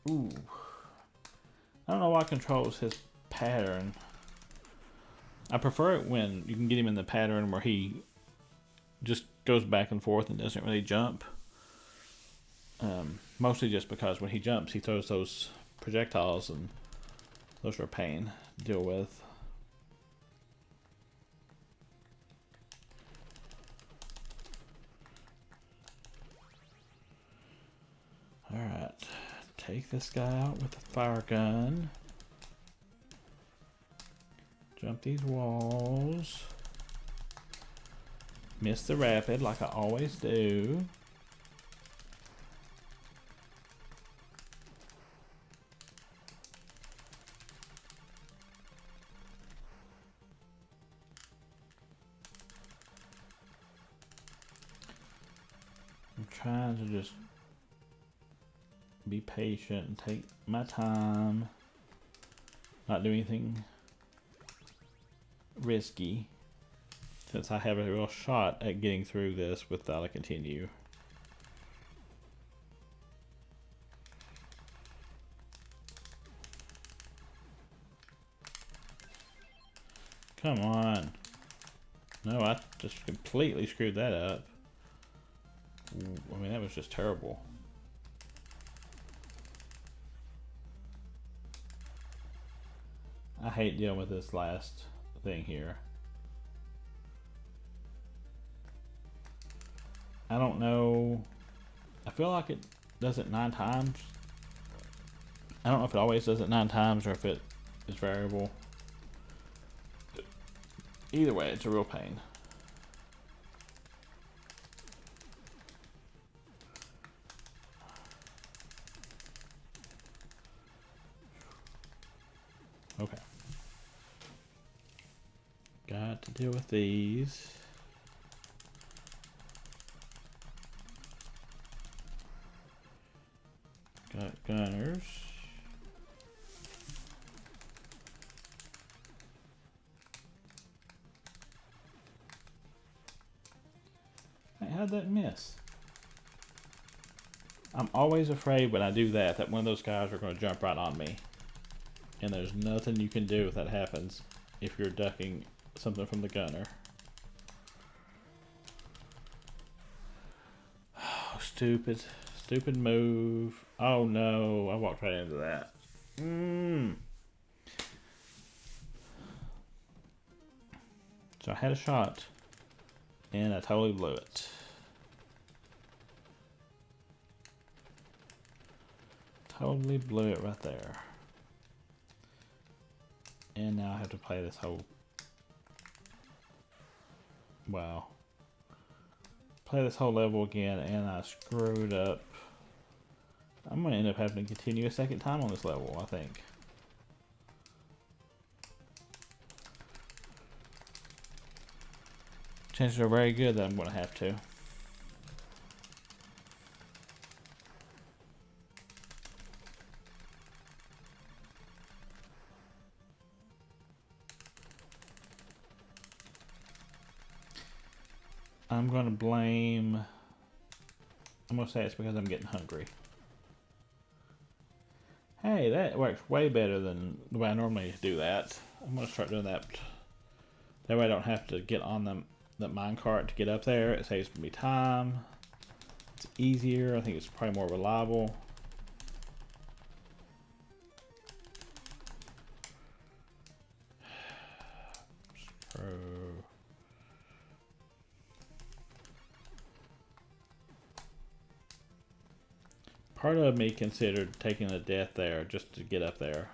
Ooh. I don't know what controls his pattern. I prefer it when you can get him in the pattern where he just goes back and forth and doesn't really jump. Mostly just because when he jumps, he throws those projectiles and those are a pain to deal with. Alright, take this guy out with the fire gun. Jump these walls. Miss the rapid like I always do. I'm trying to just be patient and take my time. Not do anything risky, since I have a real shot at getting through this without a continue. Come on. No, I just completely screwed that up. I mean, that was just terrible. I hate dealing with this last thing here. I don't know. I feel like it does it 9 times. I don't know if it always does it 9 times or if it is variable. Either way, it's a real pain. Okay. Got to deal with these. Got gunners. Hey, how'd that miss? I'm always afraid when I do that one of those guys are going to jump right on me. And there's nothing you can do if that happens if you're ducking something from the gunner. Oh, stupid. Stupid move. Oh no, I walked right into that. So I had a shot, and I totally blew it. Totally blew it right there. And now I have to play this whole... Wow. Play this whole level again, and I screwed up. I'm going to end up having to continue a second time on this level, I think. Chances are very good that I'm going to have to. I'm going to blame... I'm going to say it's because I'm getting hungry. Hey, that works way better than the way I normally do that. I'm going to start doing that. That way I don't have to get on the minecart to get up there. It saves me time. It's easier. I think it's probably more reliable. Part of me considered taking a death there just to get up there.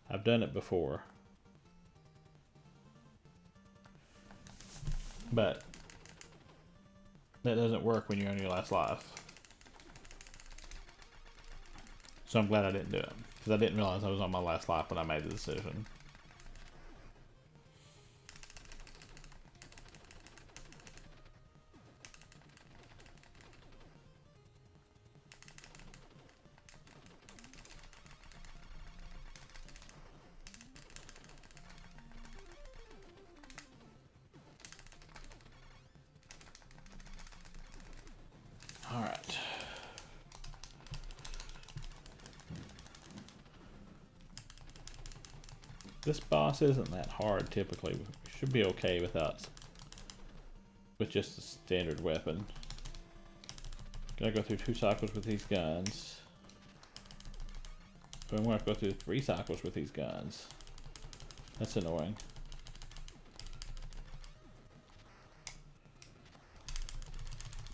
I've done it before. But that doesn't work when you're on your last life. So I'm glad I didn't do it. Because I didn't realize I was on my last life when I made the decision. Alright. This boss isn't that hard typically. We should be okay with just a standard weapon. Gotta go through 2 cycles with these guns. But I'm gonna have to go through 3 cycles with these guns. That's annoying.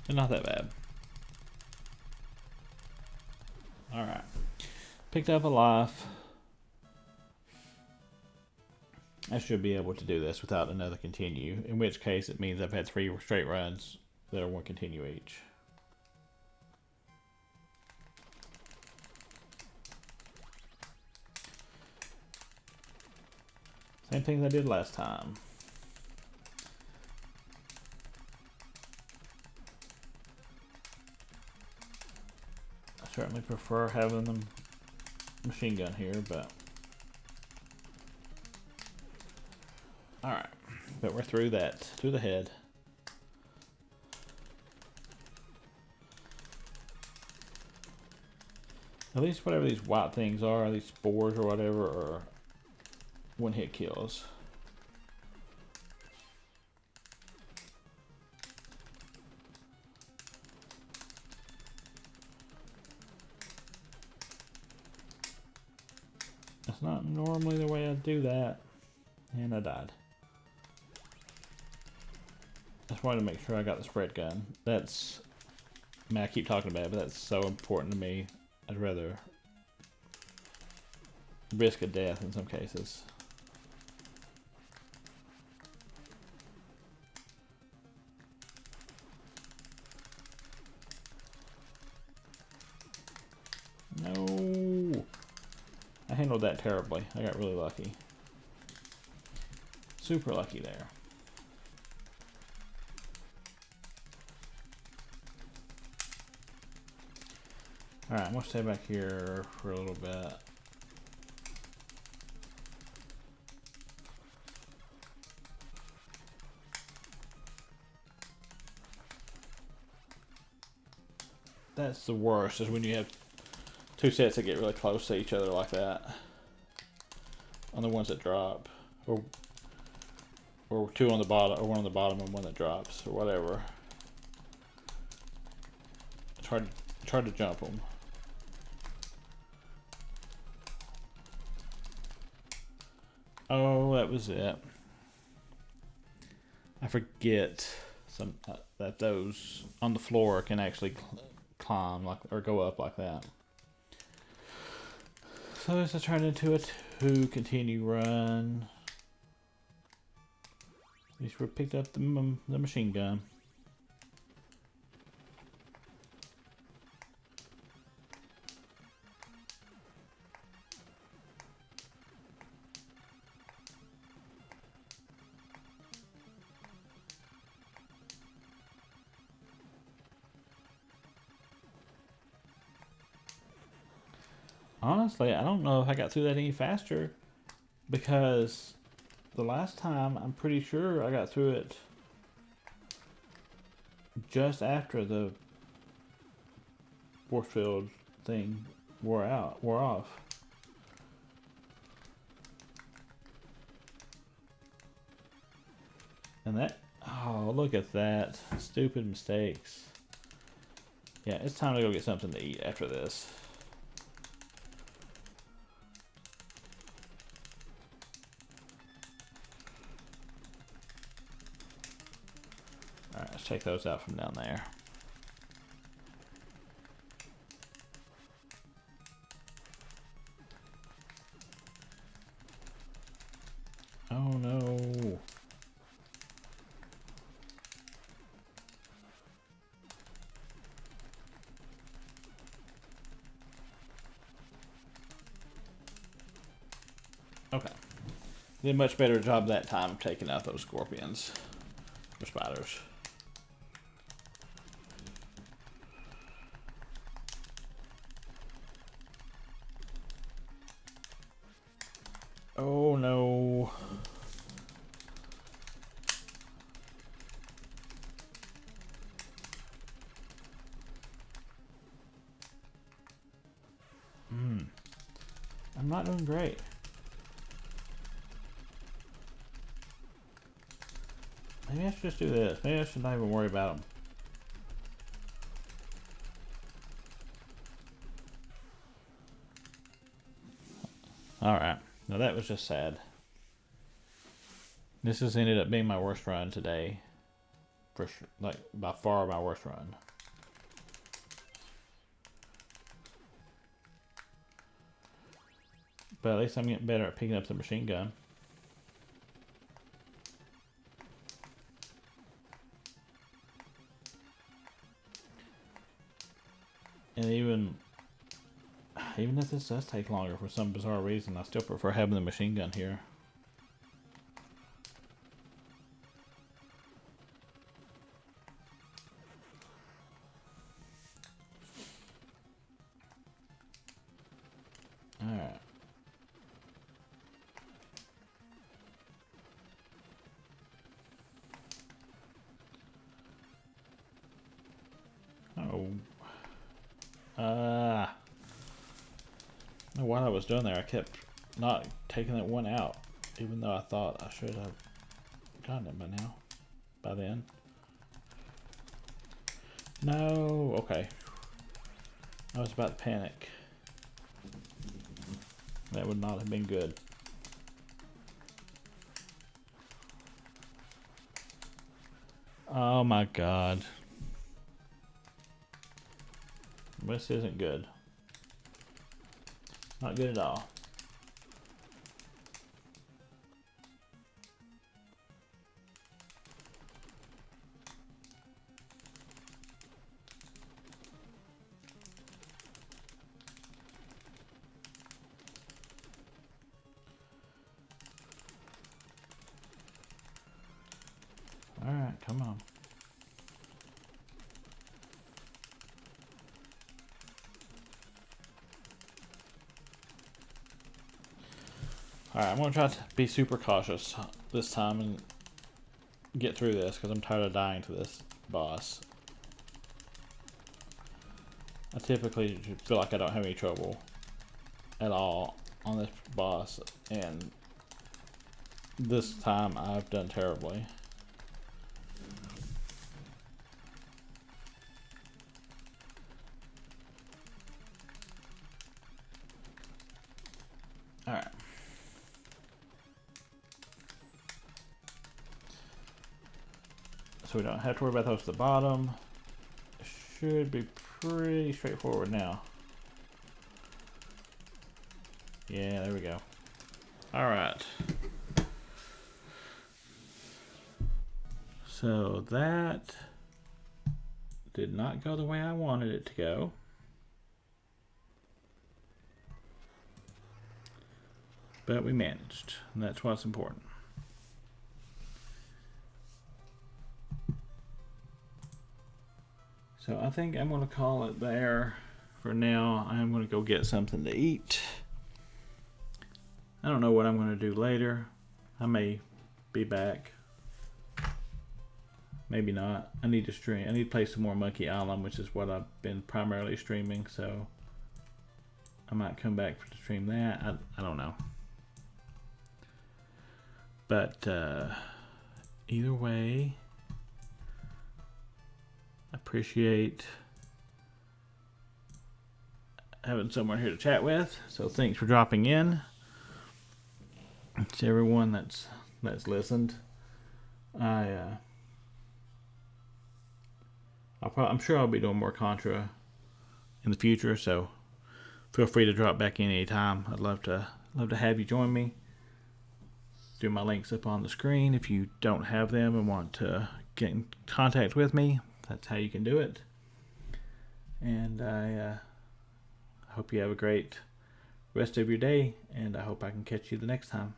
But not that bad. Alright. Picked up a life. I should be able to do this without another continue, in which case it means I've had 3 straight runs that are 1 continue each. Same thing as I did last time. I certainly prefer having the machine gun here, but... Alright, but we're through that, through the head. At least whatever these white things are, these spores or whatever, are 1-hit kills. That's not normally the way I do that. And I died. I just wanted to make sure I got the spread gun. That's... I mean, I keep talking about it, but that's so important to me. I'd rather risk a death in some cases. No! I handled that terribly. I got really lucky. Super lucky there. Alright, I'm going to stay back here for a little bit. That's the worst, is when you have two sets that get really close to each other like that. On the ones that drop. Or two on the bottom, or one on the bottom and one that drops, or whatever. It's hard to jump them. Oh, that was it. I forget that those on the floor can actually climb like or go up like that. So this is turned into a 2 continue run. At least we picked up the machine gun. Honestly, I don't know if I got through that any faster, because the last time I'm pretty sure I got through it just after the force field thing wore off. And that, oh, look at that. Stupid mistakes. Yeah, it's time to go get something to eat after this. Alright, let's take those out from down there. Oh no. Okay. Did a much better job that time of taking out those scorpions. Or spiders. Oh no. I'm not doing great. Maybe I should just do this. Maybe I should not even worry about them. Alright. Now that was just sad. This has ended up being my worst run today. For sure. Like, by far my worst run. But at least I'm getting better at picking up the machine gun. And even if this does take longer for some bizarre reason, I still prefer having the machine gun here. Alright. Oh. While I was doing there, I kept not taking that one out, even though I thought I should have gotten it by now. By then. No. Okay. I was about to panic. That would not have been good. Oh my god. This isn't good. Not good at all. Alright, come on. Alright, I'm going to try to be super cautious this time and get through this, because I'm tired of dying to this boss. I typically feel like I don't have any trouble at all on this boss, and this time I've done terribly. Alright. So we don't have to worry about those at the bottom. Should be pretty straightforward now. Yeah, there we go. Alright. So that did not go the way I wanted it to go. But we managed, and that's what's important. So I think I'm going to call it there for now. I'm going to go get something to eat. I don't know what I'm going to do later. I may be back. Maybe not. I need to stream. I need to play some more Monkey Island, which is what I've been primarily streaming. So I might come back to stream that. I don't know. But either way, I appreciate having someone here to chat with. So thanks for dropping in. To everyone that's listened. I'm sure I'll be doing more Contra in the future, so feel free to drop back in anytime. I'd love to have you join me. Do my links up on the screen. If you don't have them and want to get in contact with me, that's how you can do it. And I hope you have a great rest of your day, and I hope I can catch you the next time.